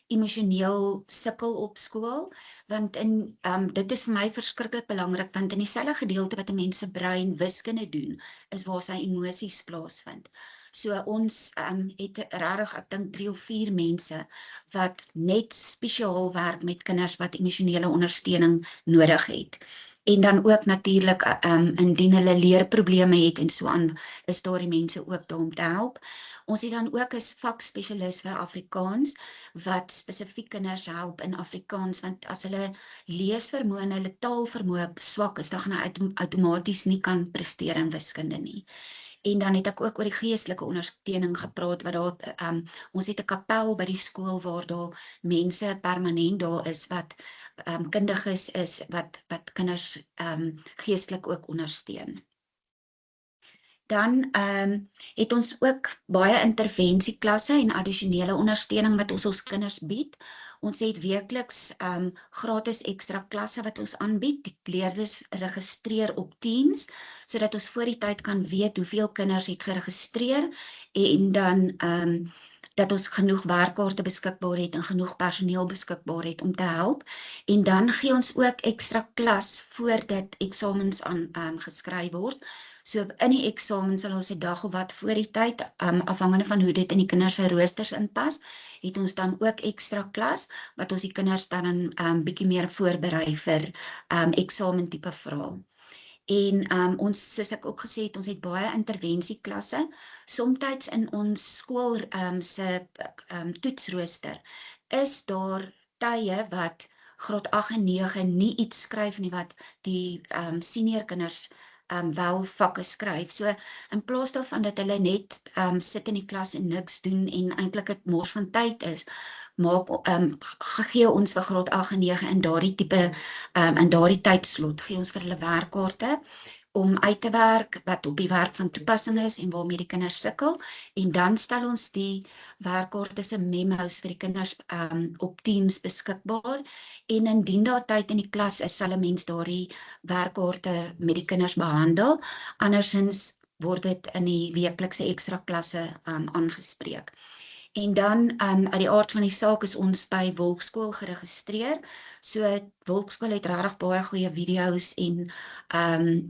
emosioneel sukkel op skool, want dit is vir my verskriklik belangrik, want in dieselfde gedeelte wat 'n mens se brein wiskunde doen, is waar sy emosies plaasvind. So ons het regtig, ek dink 3 of 4 mense wat net spesiaal werk met kinders wat emosionele ondersteuning nodig het. En dan ook natuurlik indien hulle leerprobleme het en so aan, is daar die mense ook daar om te help. Ons het dan ook 'n vakspesialis vir Afrikaans wat spesifiek kinders help in Afrikaans, want as hulle leesvermoë en hulle taalvermoë swak is, dan gaan hulle outomaties nie kan presteer in wiskunde nie. En dan het ek ook oor die geestelike ondersteuning gepraat, wat daar, ons het 'n kapel by die skool waar daar mense permanent daar is, wat kundiges is, wat kinders geestelik ook ondersteun. Dan het ons ook baie intervensieklasse en addisionele ondersteuning wat ons kinders bied. Ons het weekliks gratis ekstra klasse wat ons aanbied. Die leerders registreer op Teams, sodat ons voor die tyd kan weet hoeveel kinders het geregistreer en dan dat ons genoeg werkkaarte beskikbaar het en genoeg personeel beskikbaar het om te help. En dan gee ons ook ekstra klas voordat eksamens geskryf word. So in die eksamen sal ons 'n dag of wat voor die tyd, afhangende van hoe dit in die kinders se roosters inpas, het ons dan ook ekstra klas, wat ons die kinders dan bietjie meer voorberei vir eksamentipe vrae. En ons, soos ek ook gesê het, ons het baie intervensieklasse. Somtyds in ons skool se toetsrooster is daar tye wat graad 8 en 9 nie iets skryf nie, wat die senior kinders wel vakke skryf. So in plaas daarvan dat hulle net sit in die klas en niks doen en eintlik 'n mors van tyd is, gee ons vir graad 8 en 9 in daardie tipe in daardie tydslot gee ons vir hulle werkkaarte om uit te werk wat op die werk van toepassing is en waarmee die kinders sukkel, en dan stel ons die werkkaarte se memos vir die kinders op Teams beskikbaar, en indien daar tyd in die klas is, sal 'n mens daardie werkkaarte met die kinders behandel, andersins word dit in die weeklikse ekstra klasse aangespreek. En dan, uit die aard van die saak is ons by Wolkskool geregistreer. So Wolkskool het regtig baie goeie video's en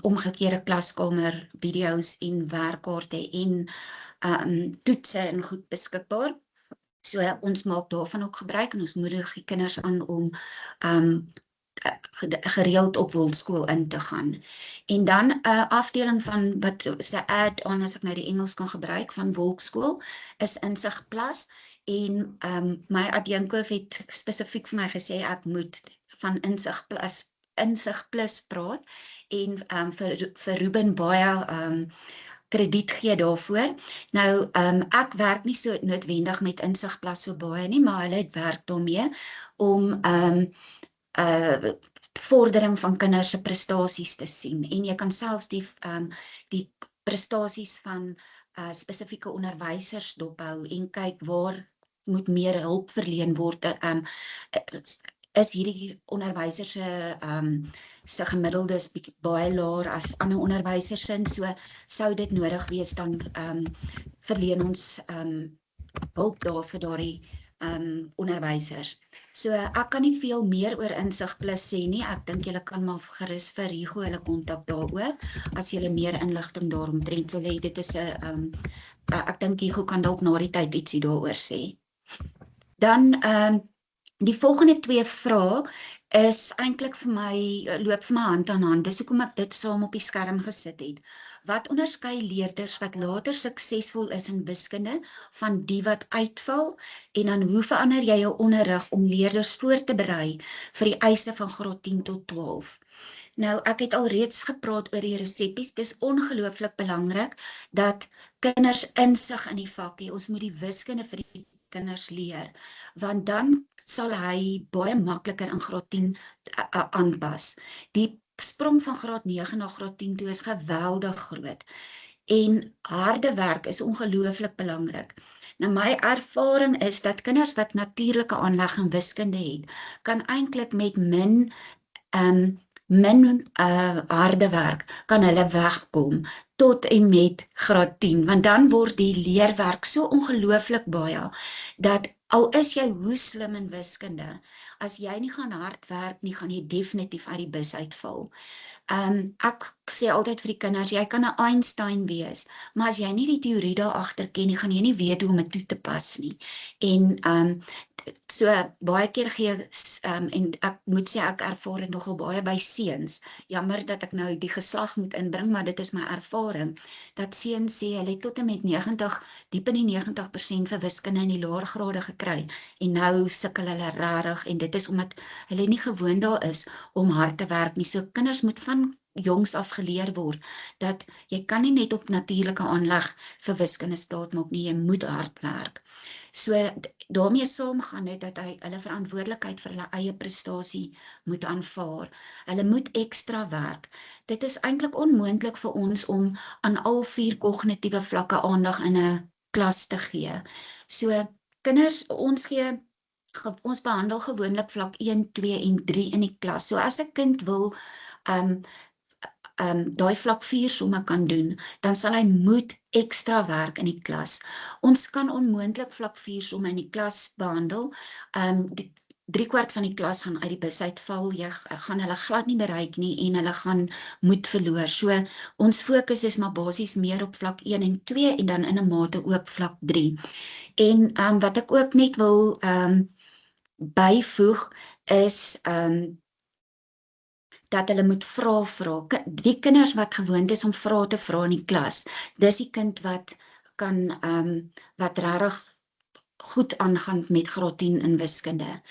omgekeerde klaskamer video's en werkkaarte en toetse en goed beskikbaar. So ons maak daarvan ook gebruik en ons moedig die kinders aan om gereeld op Wolkskool in te gaan. En dan 'n afdeling van wat se add-on, as ek nou die Engels kan gebruik, van Wolkskool is Insig Plus, en my adjunkhoof het spesifiek vir my gesê ek moet van Insig Plus praat, en vir Ruben baie krediet gee daarvoor. Nou, ek werk nie so noodwendig met Insig Plus so baie nie, maar hulle het werk daarmee om vordering van kinders se prestasies te sien, en jy kan selfs die prestasies van spesifieke onderwysers dophou en kyk waar moet meer hulp verleen word. Is hierdie onderwysers se gemiddeldes baie laer as ander onderwysers sin, so sou dit nodig wees, dan verleen ons hulp daar vir daardie onderwysers. So ek kan nie veel meer oor Insig Plus sê nie. Ek dink julle kan maar gerus vir Hugo hulle kontak daaroor as julle meer inligting daaromtrent wil hê. Dit is ek dink Hugo kan dalk na die tyd ietsie daaroor sê. Dan Die volgende 2 vrae is eintlik vir my, loop vir my hand aan hand. Dis hoekom ek dit saam op die skerm gesit het. Wat onderskei leerders wat later suksesvol is in wiskunde van die wat uitval? En dan hoe verander jy jou onderrig om leerders voor te berei vir die eise van graad 10 tot 12? Nou, ek het al reeds gepraat oor die resepies. Dis ongelooflik belangrik dat kinders insig in die vak hê. Ons moet die wiskunde vir die kinders leer, want dan sal hy baie makliker in graad 10 aanpas. Die sprong van graad 9 na graad 10 toe is geweldig groot. En harde werk is ongelooflik belangrik. Nou my ervaring is dat kinders wat natuurlike aanleg in wiskunde het, kan eintlik met min harde werk kan hulle wegkom tot en met graad 10, want dan word die leerwerk so ongelooflik baie, dat al is jy hoe slim in wiskunde, as jy nie gaan hard werk nie, gaan jy definitief uit die bus uitval. Ek sê altyd vir die kinders, jy kan 'n Einstein wees, maar as jy nie die teorie daar agter ken nie, gaan jy nie weet hoe om dit toe te pas nie. En so baie keer gee, en ek moet sê ek ervaar dit nogal baie by seuns. Jammer dat ek nou die geslag moet inbring, maar dit is my ervaring, dat seuns sê hulle het tot en met 90, diep in die 90% vir wiskunde in die laer grade gekry, en nou sukkel hulle rarig, en dit is omdat hulle nie gewoond daar is om hard te werk nie. So kinders moet van jongs af geleer word, dat jy kan nie net op natuurlike aanleg vir wiskunde staat maak nie, jy moet hard werk. So daarmee saamgaan dit dat hulle verantwoordelikheid vir hulle eie prestasie moet aanvaar. Hulle moet ekstra werk. Dit is eintlik onmoontlik vir ons om aan al 4 kognitiewe vlakke aandag in 'n klas te gee. So kinders, ons behandel gewoonlik vlak 1, 2 en 3 in die klas. So as 'n kind wil daai vlak 4 somme kan doen, dan sal hy moet ekstra werk in die klas. Ons kan onmoontlik vlak 4 somme in die klas behandel. 3/4 van die klas gaan uit die bus uitval, jy gaan hulle glad nie bereik nie en hulle gaan moed verloor. So ons fokus is maar basies meer op vlak 1 en 2 en dan in 'n mate ook vlak 3. En wat ek ook net wil byvoeg is dat hulle moet vra. Die kinders wat gewoond is om vrae te vra in die klas, dis die kind wat kan wat regtig goed aangaan met graad 10 in wiskunde.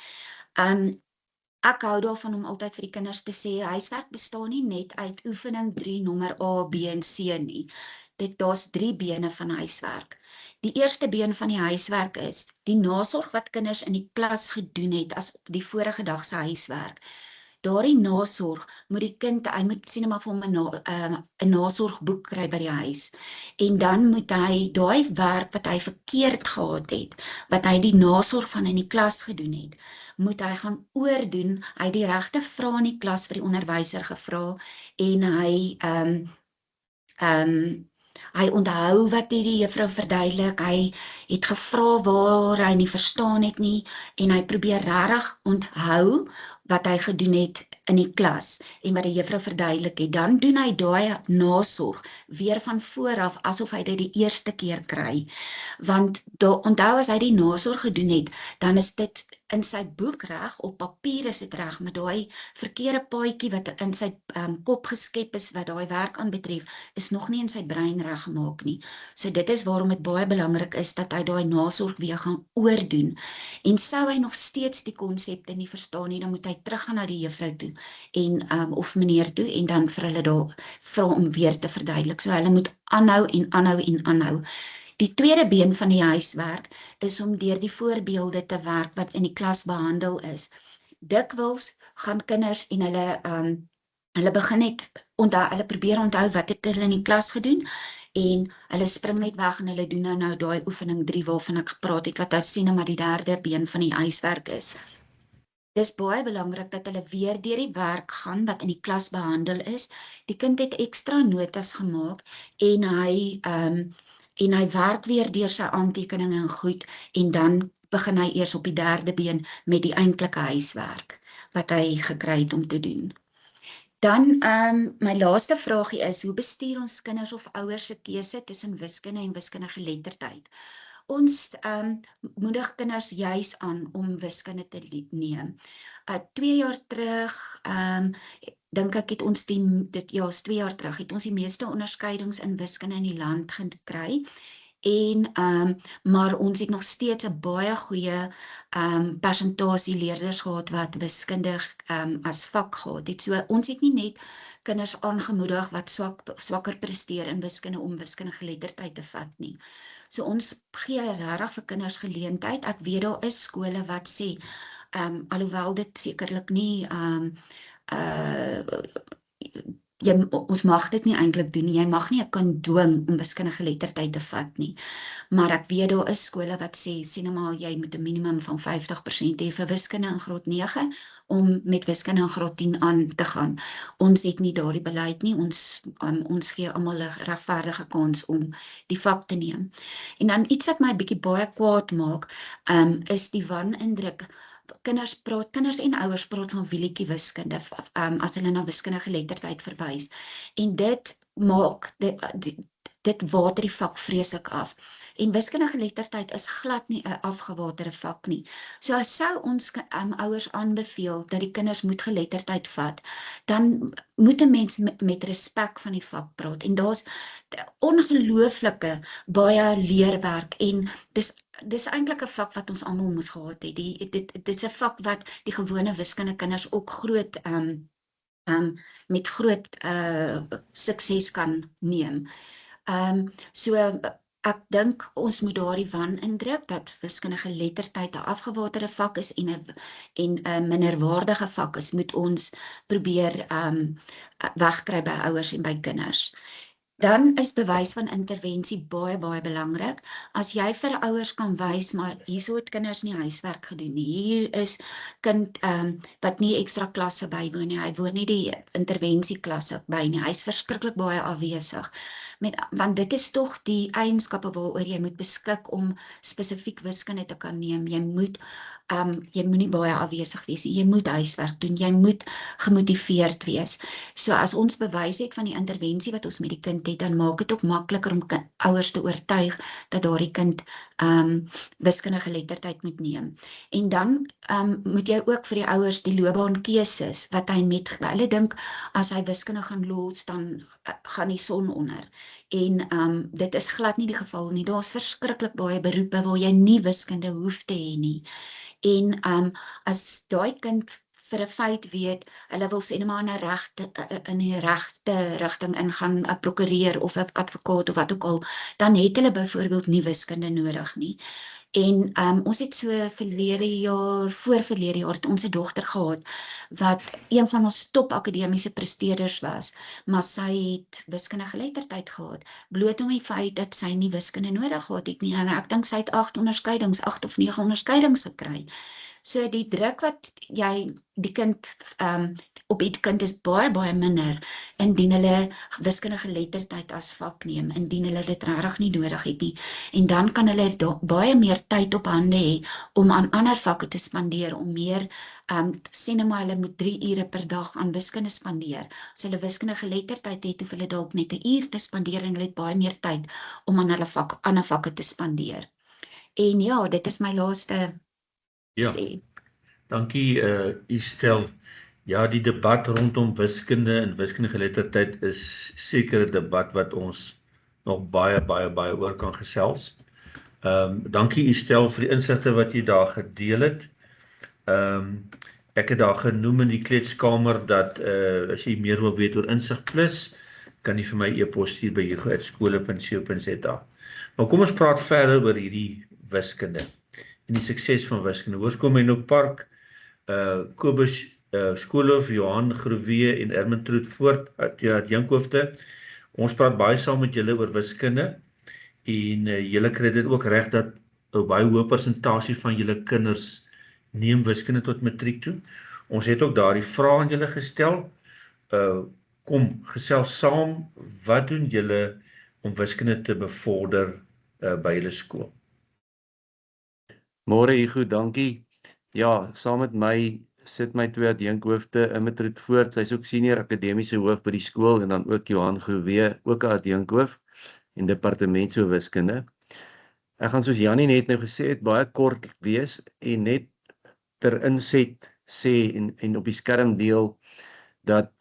Ek hou daarvan om altyd vir die kinders te sê, huiswerk bestaan nie net uit oefening 3 nommer A, B en C nie. Daar's 3 bene van huiswerk. Die eerste been van die huiswerk is die nasorg wat kinders in die klas gedoen het as die vorige dag se huiswerk. Daardie nasorg moet die kind, hy moet sien maar vir hom 'n nasorgboek kry by die huis. En dan moet hy daai werk wat hy verkeerd gehad het, wat hy die nasorg van in die klas gedoen het, moet hy gaan oordoen. Hy het die regte vrae in die klas vir die onderwyser gevra en hy onthou wat die juffrou verduidelik, hy het gevra waar hy nie verstaan het nie, en hy probeer regtig onthou wat hy gedoen het in die klas, en wat die juffrou verduidelik het. Dan doen hy daai nasorg weer van vooraf, asof hy dit die eerste keer kry. Want onthou as hy die nasorg gedoen het, dan is dit in sy boek reg, op papier is dit reg, maar daai verkeerde paadjie wat in sy kop geskep is, wat daai werk aanbetref, is nog nie in sy brein reg gemaak nie. So dit is waarom dit baie belangrik is, dat hy daai nasorg weer gaan oordoen. En sou hy nog steeds die konsepte nie verstaan nie, dan moet hy teruggaan na die juffrou toe, en of meneer toe, en dan vir hulle daar vra om weer te verduidelik. So hulle moet aanhou en aanhou en aanhou. Die tweede been van die huiswerk is om deur die voorbeelde te werk wat in die klas behandel is. Dikwels gaan kinders en hulle begin net hulle probeer onthou wat het hulle in die klas gedoen, en hulle spring net weg en hulle doen nou daai oefening 3 waarvan ek gepraat het, wat as sien maar die derde been van die huiswerk is. Dis baie belangrik dat hulle weer deur die werk gaan wat in die klas behandel is. Die kind het ekstra notas gemaak en hy werk weer deur sy aantekeninge en goed, en dan begin hy eers op die derde been met die eintlike huiswerk wat hy gekry het om te doen. Dan, my laaste vraagie is, hoe bestuur ons kinders of ouers se keuse tussen wiskunde en wiskundegeletterdheid? ons moedig kinders juis aan om wiskunde te neem. 2 jaar terug, dink ek het ons is 2 jaar terug, het ons die meeste onderskeidings in wiskunde in die land gekry. Maar ons het nog steeds 'n baie goeie persentasie leerders gehad wat wiskunde as vak gehad het. So ons het nie net kinders aangemoedig wat swakker presteer in wiskunde om wiskundige geletterdheid te vat nie. So ons gee regtig vir kinders geleentheid. Ek weet daar is skole wat sê, alhoewel dit sekerlik nie ons mag dit nie eintlik doen nie. Jy mag nie 'n kind dwing om wiskundige geletterdheid te vat nie. Maar ek weet daar is skole wat sê nou maar jy moet 'n minimum van 50% hê vir wiskunde in graad 9 om met wiskunde in graad 10 aan te gaan. Ons het nie daardie beleid nie. Ons gee almal 'n regverdige kans om die vak te neem. En dan iets wat my bietjie baie kwaad maak, is die wanindruk. Kinders en ouers praat van wielietjie wiskunde as hulle na wiskundige geletterdheid verwys. En dit maak dit water die vak vreeslik af. En wiskundige geletterdheid is glad nie 'n afgewaterde vak nie. So as sou ons ouers aanbeveel dat die kinders moet geletterdheid vat, dan moet 'n mens met respek van die vak praat. En daar's ongelooflike baie leerwerk en dis eintlik 'n vak wat ons almal moes gehad het. Dit is 'n vak wat die gewone wiskunde kinders ook met groot sukses kan neem. So ek dink ons moet daardie wanindruk dat wiskundige geletterdheid 'n afgewaterde vak is en 'n minderwaardige vak is, moet ons probeer wegkry by ouers en by kinders. Dan is bewys van intervensie baie belangrik. As jy vir ouers kan wys, maar hierso het kinders nie huiswerk gedoen nie. Hier is kind wat nie ekstra klasse bywoon nie. Hy woon nie die intervensieklasse by nie. Hy is verskriklik baie afwesig. Want dit is tog die eienskappe waaroor jy moet beskik om spesifiek wiskunde te kan neem. Jy moenie baie afwesig wees nie. Jy moet huiswerk doen. Jy moet gemotiveerd wees. So as ons bewys het van die intervensie wat ons met die kind het, dan maak dit ook makliker om ouers te oortuig dat daardie kind wiskundige geletterdheid moet neem. En dan moet jy ook vir die ouers die loopbaankeuses wat hulle dink as hy wiskunde gaan los, dan gaan die son onder. En dit is glad nie die geval nie. Daar's verskriklik baie beroepe waar jy nie wiskunde hoef te hê nie. En as daai kind vir 'n feit weet, hulle wil sê net maar in die regte rigting ingaan, 'n prokureur of 'n advokaat of wat ook al, dan het hulle byvoorbeeld nie wiskunde nodig nie. En ons het so voorverlede jaar het ons 'n dogter gehad wat een van ons top akademiese presteerders was, maar sy het wiskundige geletterdheid gehad, bloot om die feit dat sy nie wiskunde nodig gehad het nie. En ek dink sy het 8 of 9 onderskeidings gekry. So die druk wat jy op die kind is baie minder indien hulle wiskundige geletterdheid as vak neem, indien hulle dit regtig nie nodig het nie. En dan kan hulle baie meer tyd op hande hê om aan ander vakke te spandeer, om meer, sê nou maar hulle moet 3 ure per dag aan wiskunde spandeer. As hulle wiskundige geletterdheid het, hoef hulle dalk net 'n uur te spandeer en hulle het baie meer tyd om aan hulle ander vakke te spandeer. En ja, dit is my laaste sê. Dankie Estelle. Ja, die debat rondom wiskunde en wiskundige geletterdheid is seker 'n debat wat ons nog baie oor kan gesels. Dankie Estelle vir die insigte wat jy daar gedeel het. Ek het daar genoem in die kletskamer dat as jy meer wil weet oor Insig Plus, kan jy vir my e-pos stuur by hugo@skole.co.za. Maar kom ons praat verder oor hierdie wiskunde en die sukses van wiskunde. Hoërskool Menlo Park, Kobus Skoolhof, Johan Groewe en Ermentroed Voort uit Jankhoofde. Ons praat baie saam met julle oor wiskunde en julle kry dit ook reg dat 'n baie hoë persentasie van julle kinders neem wiskunde tot matriek toe. Ons het ook daardie vraag aan julle gestel. Kom gesels saam, wat doen julle om wiskunde te bevorder by julle skool? Môre Hugo, dankie. Ja, saam met my sit my 2 adjunkhoofde, Ermentroed Voort, sy's ook senior akademiese hoof by die skool, en dan ook Johan Groewe, ook 'n adjunkhoof in departement so wiskunde. Ek gaan soos Jannie net nou gesê het, baie kort wees en net ter inset sê en op die skerm deel dat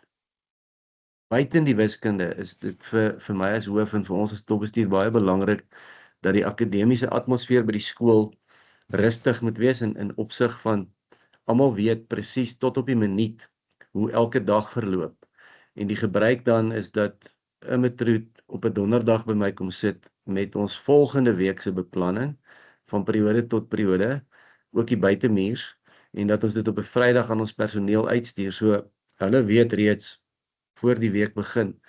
buiten die wiskunde is dit vir my as hoof en vir ons as topbestuur baie belangrik dat die akademiese atmosfeer by die skool rustig moet wees in opsig van almal weet presies tot op die minuut hoe elke dag verloop. En die gebruik dan is dat 'n matroet op 'n donderdag by my kom sit met ons volgende week se beplanning van periode tot periode, ook die buitemuurs, en dat ons dit op 'n Vrydag aan ons personeel uitstuur. So hulle weet reeds voor die week begin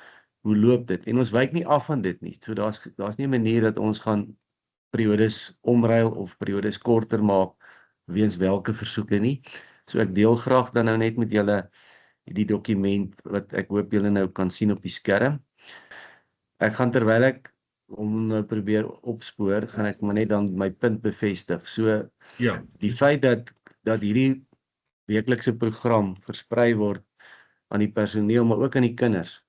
hoe loop dit. En ons wyk nie af van dit nie. So daar's nie 'n manier dat ons gaan periodes omruil of periodes korter maak weens welke versoeke nie. So ek deel graag dan nou net met julle die dokument wat ek hoop julle nou kan sien op die skerm. Ek gaan terwyl ek om nou probeer opspoor, gaan ek maar net dan my punt bevestig. So Ja, die feit dat hierdie weeklikse program versprei word aan die personeel, maar ook aan die kinders,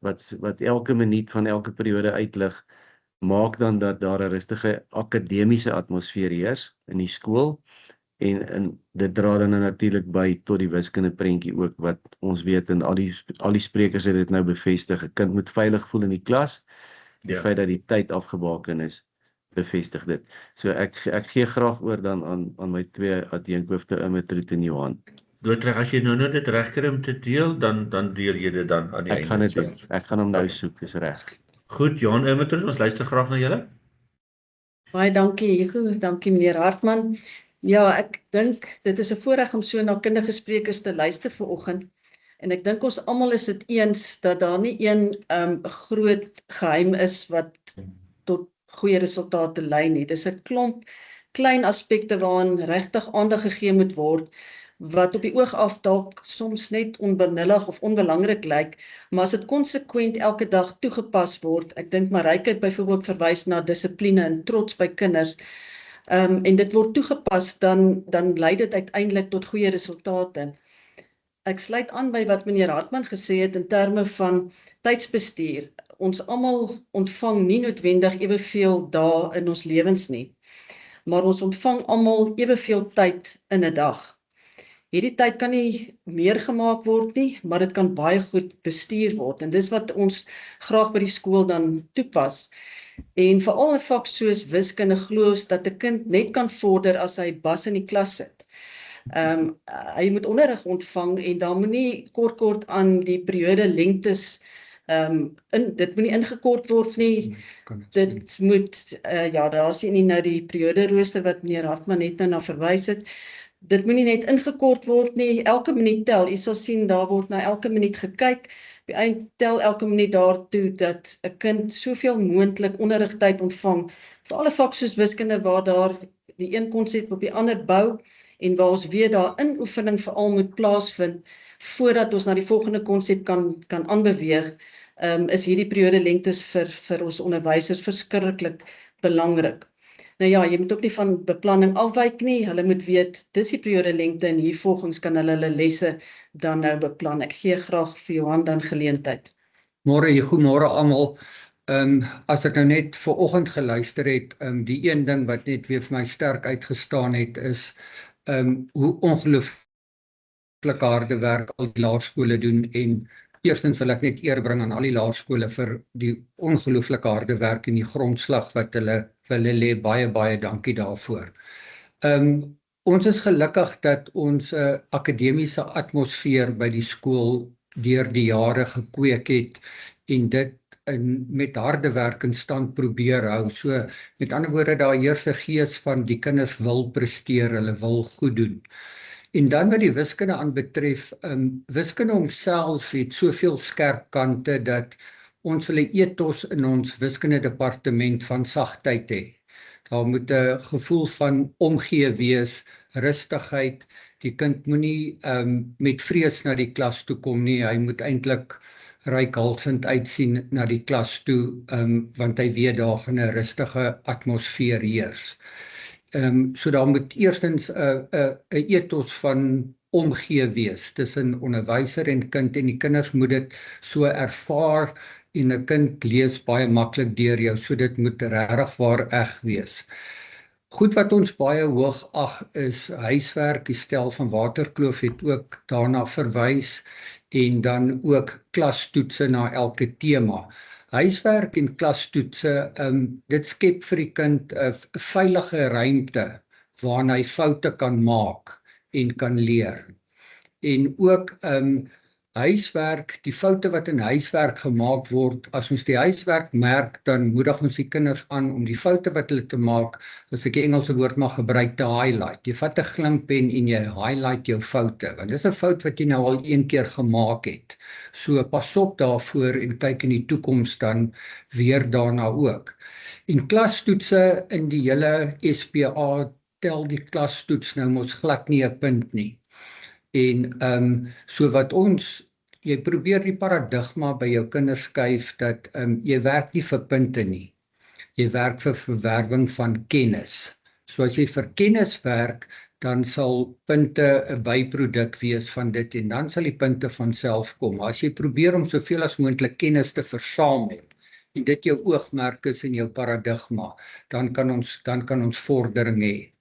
wat elke minuut van elke periode uitlig, maak dan dat daar 'n rustige akademiese atmosfeer heers in die skool, en dit dra dan natuurlik by tot die wiskunde prentjie ook, wat ons weet, en al die sprekers het dit nou bevestig, 'n kind moet veilig voel in die klas, die Ja. feit dat die tyd afgebaken is, bevestig dit. So ek gee graag oor dan aan my twee adjunkhoofde, Matroet en Johan. Doodreg, as jy nou dit reg kry om te deel, dan deel jy dit dan aan die Ek gaan dit einde. doen. Ek gaan hom nou soek, dis reg. Goed, Johan Matroet, ons luister graag na julle. Baie dankie, Hugo. Dankie meneer Hartman. Ja, ek dink dit is 'n voorreg om so na kundige sprekers te luister vanoggend. En ek dink ons almal is dit eens dat daar nie een groot geheim is wat tot goeie resultate lei nie. Dis 'n klomp klein aspekte waaraan regtig aandag gegee moet word, wat op die oog af dalk soms net onbenullig of onbelangrik lyk, maar as dit konsekwent elke dag toegepas word, ek dink Maryke het byvoorbeeld verwys na dissipline en trots by kinders, en dit word toegepas, dan lei dit uiteindelik tot goeie resultate. Ek sluit aan by wat meneer Hartman gesê het in terme van tydsbestuur. Ons almal ontvang nie noodwendig eweveel dae in ons lewens nie, maar ons ontvang almal eweveel tyd in 'n dag. Hierdie tyd kan nie meer gemaak word nie, maar dit kan baie goed bestuur word, en dis wat ons graag by die skool dan toepas. En veral 'n vak soos wiskunde glo ons dat 'n kind net kan vorder as hy bas in die klas sit. Hy moet onderrig ontvang en dan moet nie kort aan die periode lengtes dit moet nie ingekort word nie. Dit moet daar is nie nou die periode rooster wat meneer Hartman net nou na verwys het. Dit moet nie net ingekort word nie, elke minuut tel. U sal sien daar word na elke minuut gekyk. By eind tel elke minuut daartoe dat 'n kind soveel moontlik onderrigtyd ontvang. Vir alle vak soos wiskunde waar daar die een konsep op die ander bou en waar ons weet daar inoefening veral moet plaasvind voordat ons na die volgende konsep kan aanbeweeg, is hierdie periode lengtes vir ons onderwysers verskriklik belangrik. Nou ja, jy moet ook nie van beplanning afwyk nie. Hulle moet weet, dis die periode lengte en hiervolgens kan hulle lesse dan nou beplan. Ek gee graag vir Johan dan geleentheid. Goeiemôre almal. As ek nou net vanoggend geluister het, die een ding wat net weer vir my sterk uitgestaan het is hoe ongelooflik harde werk al die laerskole doen, en eerstens wil ek net eer bring aan al die laerskole vir die ongelooflike harde werk en die grondslag wat hulle lê. Baie dankie daarvoor. Ons is gelukkig dat ons akademiese atmosfeer by die skool deur die jare gekweek het en dit met harde werk in stand probeer hou. So met ander woorde, daar heers 'n gees van die kinders wil presteer, hulle wil goed doen. En dan wat die wiskunde aanbetref, wiskunde homself het soveel skerp kante dat ons wil 'n ethos in ons wiskunde departement van sagtheid hê. Daar moet 'n gevoel van omgee wees, rustigheid. Die kind moenie met vrees na die klas toe kom nie. Hy moet eintlik reikhalsend uitsien na die klas toe, want hy weet daar gaan 'n rustige atmosfeer heers. So daar moet eerstens 'n ethos van omgee wees tussen onderwyser en kind, en die kinders moet dit so ervaar en 'n kind lees baie maklik deur jou, so dit moet regtig waar reg wees. Goed wat ons baie hoog ag is huiswerk. Die stel van Waterkloof het ook daarna verwys en dan ook klastoetse na elke tema. Huiswerk en klastoetse, dit skep vir die kind 'n veilige ruimte waarin hy foute kan maak en kan leer. En ook huiswerk, die foute wat in huiswerk gemaak word, as ons die huiswerk merk, dan moedig ons die kinders aan om die foute wat hulle te maak, as ek die Engelse woord mag gebruik, te highlight. Jy vat 'n glinkpen en jy highlight jou foute, want dis 'n fout wat jy nou al een keer gemaak het. So pas op daarvoor en kyk in die toekoms dan weer daarna ook. En klastoetse in die hele SPA tel die klastoets nou mos glad nie 'n punt nie. En so wat jy probeer die paradigma by jou kinders skuif dat jy werk nie vir punte nie. Jy werk vir verwerwing van kennis. So as jy vir kennis werk, dan sal punte 'n byproduk wees van dit en dan sal die punte van self kom. As jy probeer om soveel as moontlik kennis te versamel en dit jou oogmerk is in jou paradigma, dan kan ons vordering hê.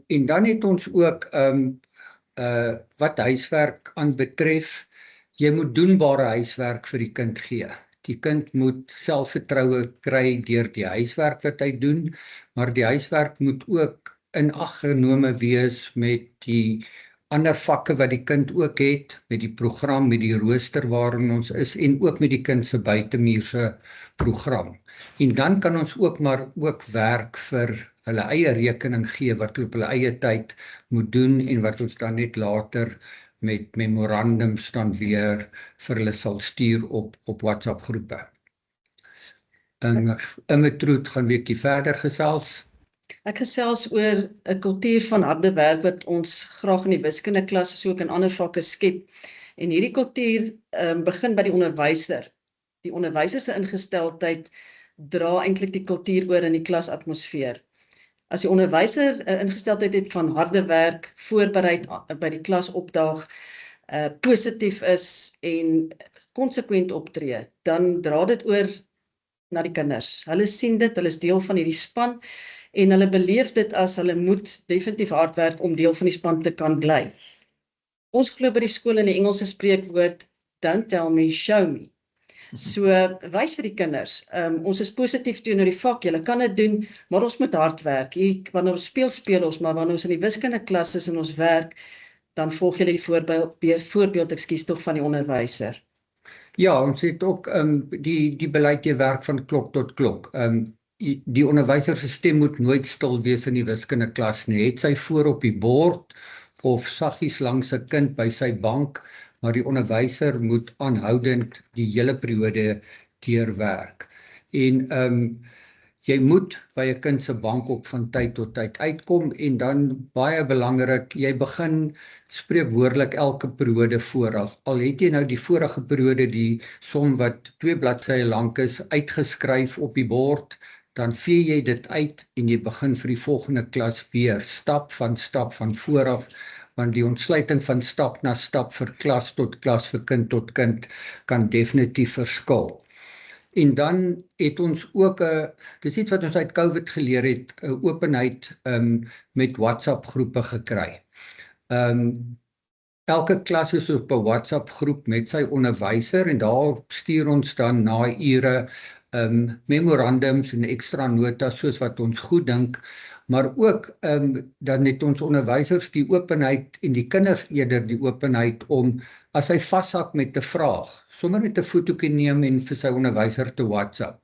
En dan het ons ook wat huiswerk aanbetref, jy moet doenbare huiswerk vir die kind gee. Die kind moet selfvertroue kry deur die huiswerk wat hy doen, maar die huiswerk moet ook in ag genome wees met die ander vakke wat die kind ook het, met die program, met die rooster waarin ons is, en ook met die kind se buitemuurse program. En dan kan ons ook werk vir hulle eie rekening gee, wat hulle op hulle eie tyd moet doen, en wat ons dan net later met memorandums dan weer vir hulle sal stuur op WhatsApp groepe. Immetroet gaan weekie verder gesels. Ek gesels oor 'n kultuur van harde werk wat ons graag in die wiskundeklas as ook in ander vakke skep. En hierdie kultuur begin by die onderwyser. Die onderwyser se ingesteldheid dra eintlik die kultuur oor in die klasatmosfeer. As die onderwyser 'n ingesteldheid het van harde werk, voorbereid by die klas opdaag, positief is en konsekwent optree, dan dra dit oor na die kinders. Hulle sien dit, hulle is deel van hierdie span en hulle beleef dit as hulle moet definitief hard werk om deel van die span te kan bly. Ons glo by die skool in die Engelse spreekwoord, don't tell me, show me. So, wys vir die kinders, ons is positief teenoor die vak, julle kan dit doen, maar ons moet hard werk. Wanneer ons speel ons, maar wanneer ons in die wiskundeklas is en ons werk, dan volg julle die voorbeeld tog van die onderwyser. Ja, ons het ook die beleid jy werk van klok tot klok. Die onderwyser se stem moet nooit stil wees in die wiskundeklas nie. Het sy voor op die bord of saggies langs 'n kind by sy bank, maar die onderwyser moet aanhoudend die hele periode deurwerk. En jy moet by 'n kind se bank op van tyd tot tyd uitkom en dan baie belangrik, jy begin spreekwoordelik elke periode vooraf. Al het jy nou die vorige periode die som wat 2 bladsye lank is uitgeskryf op die bord, dan vee jy dit uit en jy begin vir die volgende klas weer stap van vooraf, want die ontsluiting van stap na stap vir klas tot klas, vir kind tot kind, kan definitief verskil. En dan het ons ook, dis iets wat ons uit COVID geleer het, 'n openheid met WhatsApp groepe gekry. Elke klas is op 'n WhatsApp groep met sy onderwyser en daar stuur ons dan na ure memorandums en ekstra notas soos wat ons goed dink, maar ook dan het ons onderwysers die openheid en die kinders eerder die openheid om as hy vashak met 'n vraag, sommer net 'n fotootjie neem en vir sy onderwyser te WhatsApp.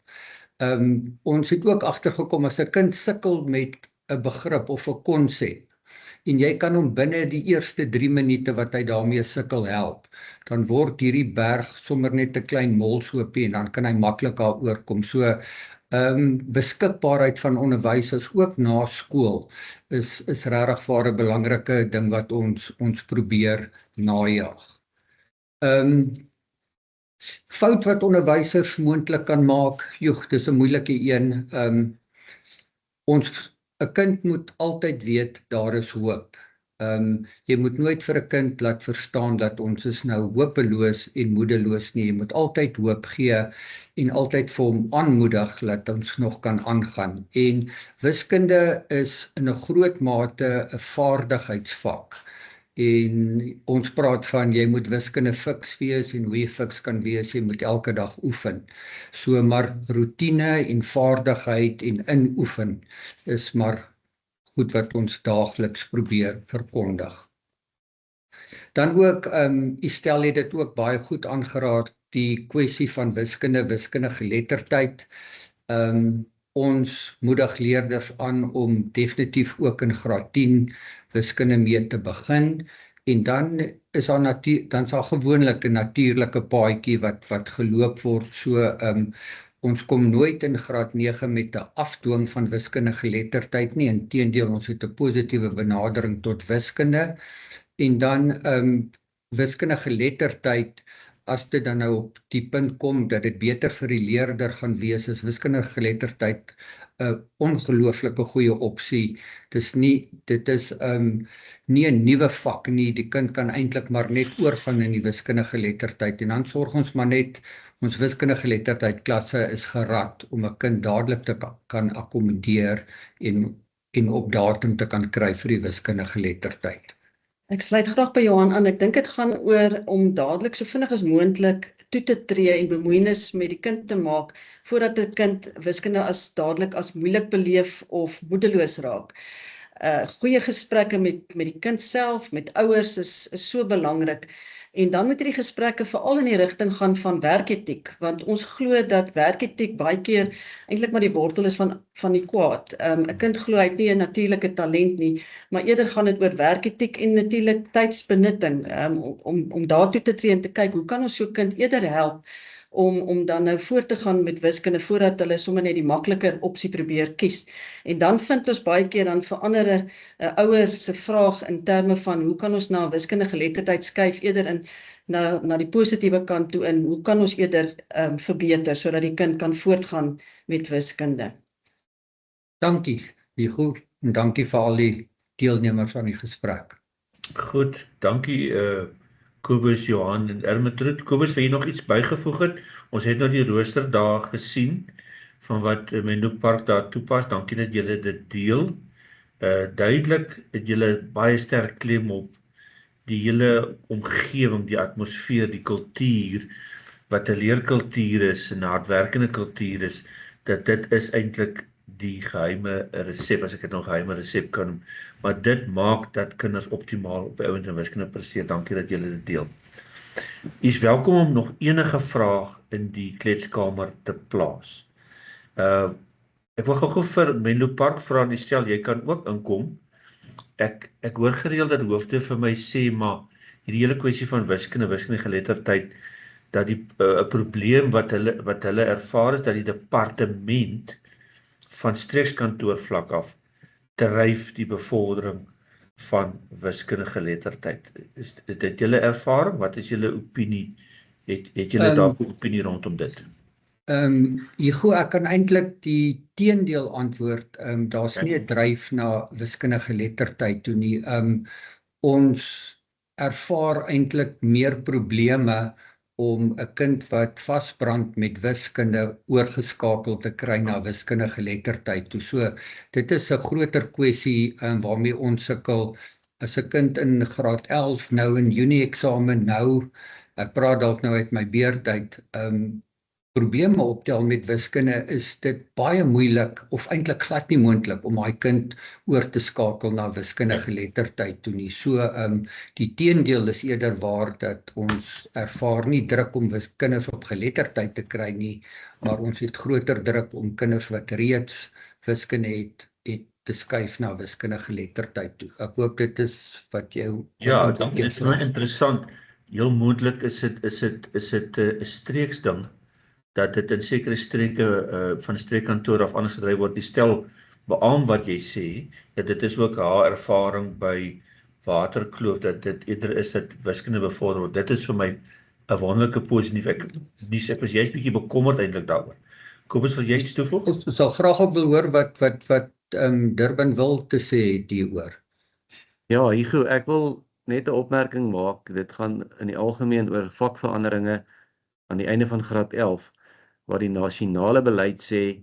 Ons het ook agtergekom as 'n kind sukkel met 'n begrip of 'n konsep en jy kan hom binne die eerste 3 minute wat hy daarmee sukkel help, dan word hierdie berg sommer net 'n klein molshoopie en dan kan hy maklik daaroor kom. So beskikbaarheid van onderwysers ook na skool is regtig 'n belangrike ding wat ons probeer najag. Fout wat onderwysers moontlik kan maak, dis 'n moeilike een. 'n kind moet altyd weet daar is hoop. Jy moet nooit vir 'n kind laat verstaan dat ons is nou hopeloos en moedeloos nie. Jy moet altyd hoop gee en altyd vir hom aanmoedig dat ons nog kan aangaan. En wiskunde is in 'n groot mate 'n vaardigheidsvak. En ons praat van jy moet wiskunde fiks wees en hoe jy fiks kan wees, jy moet elke dag oefen. So maar roetine en vaardigheid en inoefen is maar goed wat ons daagliks probeer verkondig. Dan ook, Estelle het dit ook baie goed aangeraak, die kwessie van wiskunde geletterdheid. Ons moedig leerders aan om definitief ook in graad 10 wiskunde mee te begin. En dan is daar gewoonlik 'n natuurlike paadjie wat geloop word. So ons kom nooit in graad 9 met 'n afdwing van wiskunde geletterdheid nie. Inteendeel, ons het 'n positiewe benadering tot wiskunde. En dan wiskunde geletterdheid, as dit dan nou op die punt kom dat dit beter vir die leerder gaan wees, is wiskunde geletterdheid 'n ongelooflike goeie opsie. Dit is nie 'n nuwe vak nie. Die kind kan eintlik maar net oorgaan in die wiskunde geletterdheid. En dan sorg ons maar net, ons wiskunde geletterdheid klasse is gerad om 'n kind dadelik te kan akkommodeer en op datum te kan kry vir die wiskunde geletterdheid. Ek sluit graag by Johan aan. Ek dink dit gaan oor om dadelik so vinnig as moontlik toe te tree en bemoeienis met die kind te maak voordat 'n kind wiskunde dadelik as moeilik beleef of moedeloos raak. Goeie gesprekke met die kind self, met ouers is so belangrik. En dan moet hierdie gesprekke veral in die rigting gaan van werketiek, want ons glo dat werketiek baie keer eintlik maar die wortel is van die kwaad. 'n Kind glo hy het nie 'n natuurlike talent nie, maar eerder gaan dit oor werketiek en natuurlik tydsbenutting, om daartoe te tree en te kyk, hoe kan ons so 'n kind eerder help om dan nou voort te gaan met wiskunde voordat hulle sommer net die makliker opsie probeer kies. En dan vind ons baie keer dan verander 'n ouer se vraag in terme van hoe kan ons na wiskunde geletterdheid skuif eerder na die positiewe kant toe in, hoe kan ons eerder verbeter sodat die kind kan voortgaan met wiskunde. Dankie, Hugo, en dankie vir al die deelnemers aan die gesprek. Goed, dankie Kobus, Johan en Ermetrud. Kobus, wil jy nog iets bygevoeg het? Ons het nou die rooster daar gesien van wat Menlo Park daar toepas. Dankie dat julle dit deel. Duidelik het julle baie sterk klem op die hele omgewing, die atmosfeer, die kultuur, wat 'n leerkultuur is, 'n hardwerkende kultuur is, dat dit is eintlik die geheime resep, as ek dit nog geheime resep kan noem. Maar dit maak dat kinders optimaal op ouens en wiskunde presteer. Dankie dat julle dit deel. U is welkom om nog enige vraag in die kletskamer te plaas. Ek wil gou vir Menlo Park vra, Estelle, jy kan ook inkom. Ek hoor gereeld dat hoofde vir my sê, maar hierdie hele kwessie van wiskunde geletterdheid, dat die 'n probleem wat hulle ervaar is, dat die departement van streekskantoor vlak af dryf die bevordering van wiskunde geletterdheid. Is dit julle ervaring? Wat is julle opinie? Het julle daar 'n opinie rondom dit? Hugo, ek kan eintlik die teendeel antwoord. Daar's nie 'n dryf na wiskunde geletterdheid toe nie. Ons ervaar eintlik meer probleme om 'n kind wat vasbrand met wiskunde oorgeskakel te kry na wiskunde geletterdheid toe. So dit is 'n groter kwessie waarmee ons sukkel. As 'n kind in graad 11 nou in Junie eksamen ek praat dalk nou uit my beurt uit, probleme optel met wiskunde, is dit baie moeilik of eintlik glad nie moontlik om daai kind oor te skakel na wiskunde geletterdheid toe nie. So die teendeel is eerder waar, dat ons ervaar nie druk om kinders op geletterdheid te kry nie, maar ons het groter druk om kinders wat reeds wiskunde het te skuif na wiskunde geletterdheid toe. Ek hoop dit is wat jou... Ja, dit is baie interessant. Heel moontlik is dit 'n streeksding, dat dit in sekere streke van streekkantoor af anders gedryf word. Die stel beamoen wat jy sê, dat dit is ook haar ervaring by Waterkloof, dat dit eerder is dat wiskunde bevorder word. Dit is vir my 'n wonderlike positief. Ek was juist bietjie bekommerd eintlik daaroor. Kobus, wil jy iets toevoeg? Ek sal graag ook wil hoor wat Durban wil te sê hieroor. Ja, Hugo, ek wil net 'n opmerking maak. Dit gaan in die algemeen oor vakveranderinge aan die einde van graad 11, waar die nasionale beleid sê,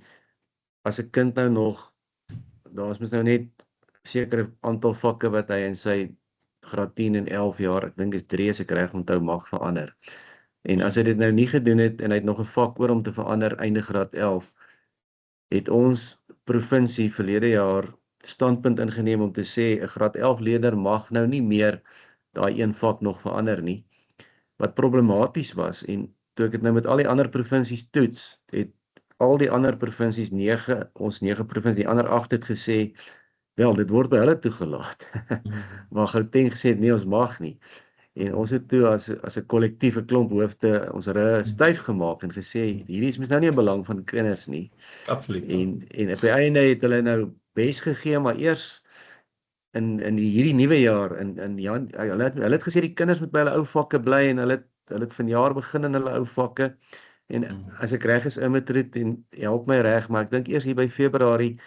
as 'n kind nou nog, daar is mos nou net sekere aantal vakke wat hy in sy graad 10 en 11 jaar, ek dink is 3 as ek reg onthou, mag verander. En as hy dit nou nie gedoen het en hy het nog 'n vak oor om te verander einde graad 11, het ons provinsie verlede jaar standpunt ingeneem om te sê 'n graad 11 leerder mag nou nie meer daai een vak nog verander nie. Wat problematies was, en toe ek dit nou met al die ander provinsies toets, het al die ander provinsies 9, ons 9 provinsies, die ander 8 het gesê, wel, dit word by hulle toegelaat. Maar Gauteng gesê nee, ons mag nie. En ons het toe as 'n kollektief 'n klomp hoofde ons styf gemaak en gesê hierdie is mos nou nie 'n belang van kinders nie. Absoluut. En op die einde het hulle nou bes gegee, maar eers in hierdie nuwe jaar in hulle het gesê die kinders moet by hulle ou vakke bly en hulle het vanjaar begin in hulle ou vakke. En as ek reg is, Immetroet, en help my reg, maar ek dink eers hier by Februarie,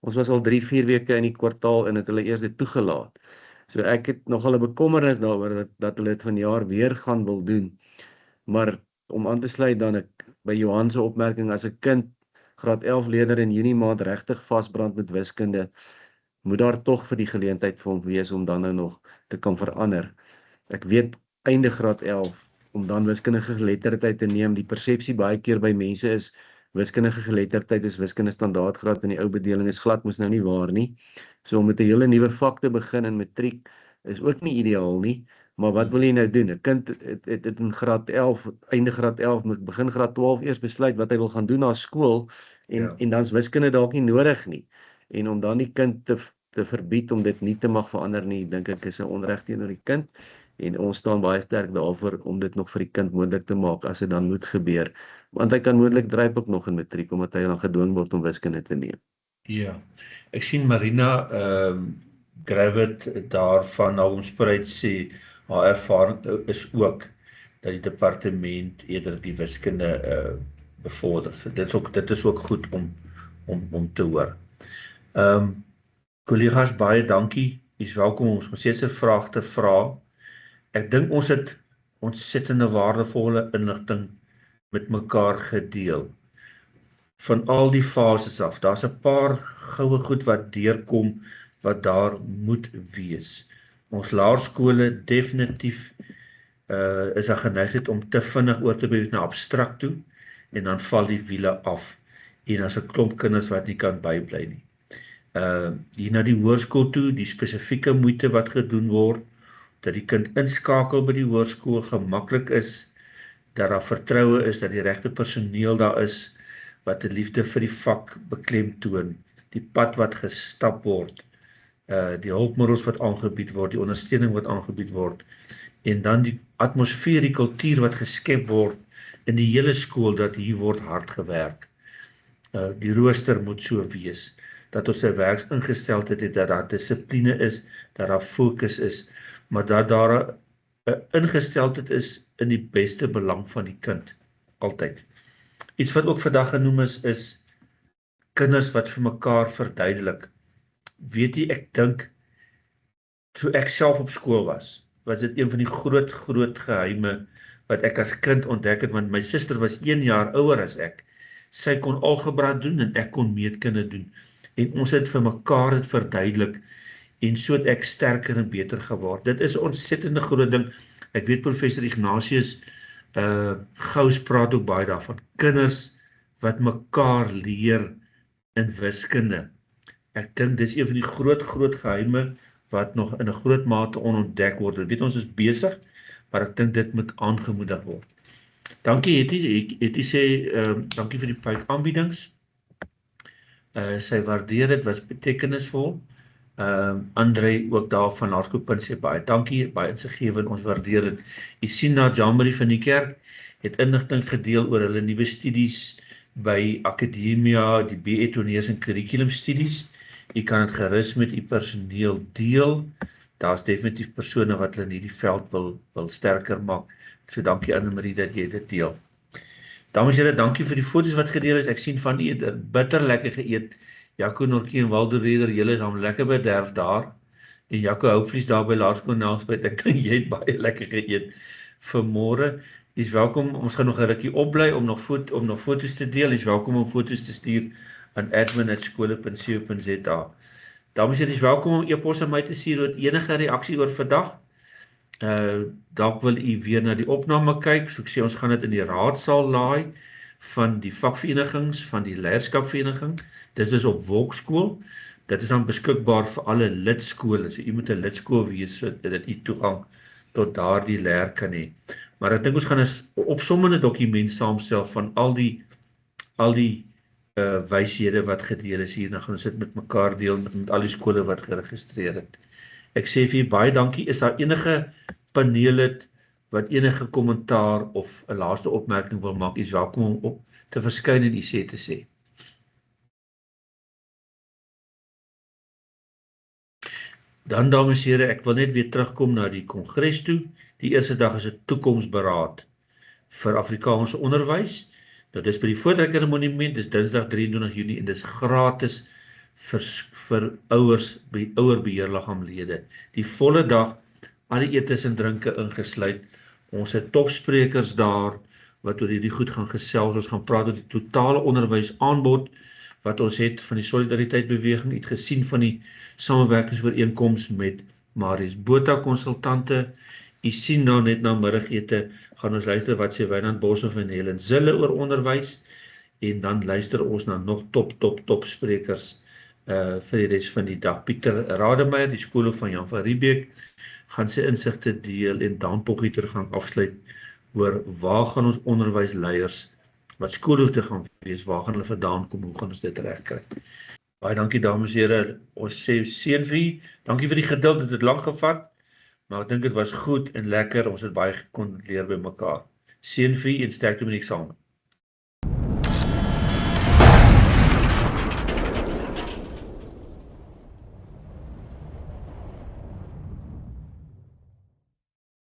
ons was al 3-4 weke in die kwartaal en het hulle eers dit toegelaat. So ek het nogal 'n bekommernis daaroor dat hulle dit vanjaar weer gaan wil doen. Maar om aan te sluit dan by Johan se opmerking, as 'n kind graad 11 leerder in Junie maand regtig vasbrand met wiskunde, moet daar tog vir die geleentheid vir hom wees om dan nou nog te kan verander. Ek weet einde graad 11 om dan wiskundige geletterdheid te neem, die persepsie baie keer by mense is wiskundige geletterdheid is wiskunde standaardgraad en die ou bedeling is glad mos nou nie waar nie. So om met 'n hele nuwe vak te begin in matriek is ook nie ideaal nie, maar wat wil jy nou doen? 'n Kind het in graad 11, einde graad 11, moet begin graad 12 eers besluit wat hy wil gaan doen na skool en dan is wiskunde dalk nie nodig nie. En om dan die kind te verbied om dit nie te mag verander nie, dink ek is 'n onreg teenoor die kind. En ons staan baie sterk daarvoor om dit nog vir die kind moontlik te maak as dit dan moet gebeur. Want hy kan moontlik dryp ook nog in matriek omdat hy dan gedwing word om wiskunde te neem. Ja, ek sien Marina Gravett daar van Naumspruit sê haar ervaring is ook dat die departement eerder die wiskunde bevorder. So dit is ook goed om te hoor. Kollegas, baie dankie. Jy is welkom om ons steeds 'n vraag te vra. Ek dink ons het ontsettende waardevolle inligting met mekaar gedeel. Van al die fases af, daar's 'n paar goue goed wat deurkom wat daar moet wees. Ons laerskole definitief is 'n geneigtheid om te vinnig oor te beweeg na abstrakt toe en dan val die wiele af en as 'n klomp kinders wat nie kan bybly nie. Hier na die hoërskool toe, die spesifieke moeite wat gedoen word, dat die kind inskakel by die hoërskool gemaklik is, dat daar vertroue is, dat die regte personeel daar is, wat 'n liefde vir die vak beklemtoon, die pad wat gestap word, die hulpmiddels wat aangebied word, die ondersteuning wat aangebied word, en dan die atmosfeer, die kultuur wat geskep word in die hele skool, dat hier word hard gewerk. Die rooster moet so wees, dat ons sy werksingesteldheid het, dat daar dissipline is, dat daar fokus is, maar dat daar 'n ingesteldheid is in die beste belang van die kind, altyd. Iets wat ook vandag genoem is kinders wat vir mekaar verduidelik. Weet jy, ek dink, toe ek self op skool was dit een van die groot geheime wat ek as kind ontdek het, want my suster was 1 jaar ouer as ek. Sy kon algebra doen en ek kon meetkunde doen. En ons het vir mekaar dit verduidelik en so het ek sterker en beter geword. Dit is 'n ontsettende groot ding. Ek weet professor Ignatius Gous praat ook baie daarvan. Kinders wat mekaar leer in wiskunde. Ek dink dis een van die groot geheime wat nog in 'n groot mate onontdek word. Ek weet ons is besig, maar ek dink dit moet aangemoedig word. Dankie Hetty sê dankie vir die pyp aanbiedings. Sy waardeer dit, was betekenisvol. Andrei ook daar van Laerskoolpunt sê baie dankie, baie insiggewend, ons waardeer dit. Jy sien na Jean-Marie van die Kerk het inligting gedeel oor hulle nuwe studies by Akademia, die BE toneurs en curriculum studies. Jy kan dit gerus met u personeel deel. Daar's definitief persone wat hulle in hierdie veld wil sterker maak. So dankie Anne-Marie dat jy dit deel. Dames en here, dankie vir die foto's wat gedeel is. Ek sien van u bitter lekker geëet. Jaco Nortjie en Waldo Reder, julle is hom lekker bederf daar. En Jaco Houvlies daar by Laerskool Nelspruit, ek dink jy het baie lekker geëet vanmôre. Jy's welkom, ons gaan nog 'n rukkie opbly om nog foto's te deel. Jy's welkom om foto's te stuur aan admin@skole.co.za. Dames en here, jy's welkom om e-pos aan my te stuur oor enige reaksie oor vandag. Dalk wil u weer na die opname kyk, so ek sê ons gaan dit in die raadsaal laai van die vakverenigings, van die leierskapvereniging. Dit is op Wolkskool. Dit is dan beskikbaar vir alle lidskole. So u moet 'n lidskool wees sodat u toegang tot daardie leer kan hê. Maar ek dink ons gaan 'n opsommende dokument saamstel van al die wyshede wat gedeel is hier. Dan gaan ons dit met mekaar deel met al die skole wat geregistreer het. Ek sê vir u baie dankie. Is daar enige paneellid wat enige kommentaar of 'n laaste opmerking wil maak? U is welkom om op te verskyn en u sê te sê. Dan, dames en here, ek wil net weer terugkom na die kongres toe. Die eerste dag is 'n toekomsberaad vir Afrikaanse onderwys. Nou dis by die Voortrekkende Monument, dis Dinsdag 23 Junie en dis gratis vir ouers by ouerbeheerliggaamlede. Die volle dag, al die etes en drinke ingesluit. Ons het topsprekers daar wat oor hierdie goed gaan gesels. Ons gaan praat oor die totale onderwysaanbod wat ons het van die Solidariteit Beweging, het gesien van die samewerkingsooreenkoms met Marius Botha konsultante. U sien nou net na middagete gaan ons luister wat sê Wynand Boshoff en Helen Zille oor onderwys en dan luister ons na nog top sprekers vir die res van die dag. Pieter Rademeier, die skoolhoof van Jan van Riebeeck, gaan sy insigte deel en Dan Potgieter gaan afsluit oor waar gaan ons onderwysleiers wat skoolhoofde gaan wees, waar gaan hulle vandaan kom, hoe gaan ons dit regkry? Baie dankie dames en here, ons sê seën vir u. Dankie vir die geduld, dit het lank gevat, maar ek dink dit was goed en lekker, ons het baie gekon leer by mekaar. Seën vir u en sterkte met die eksamen.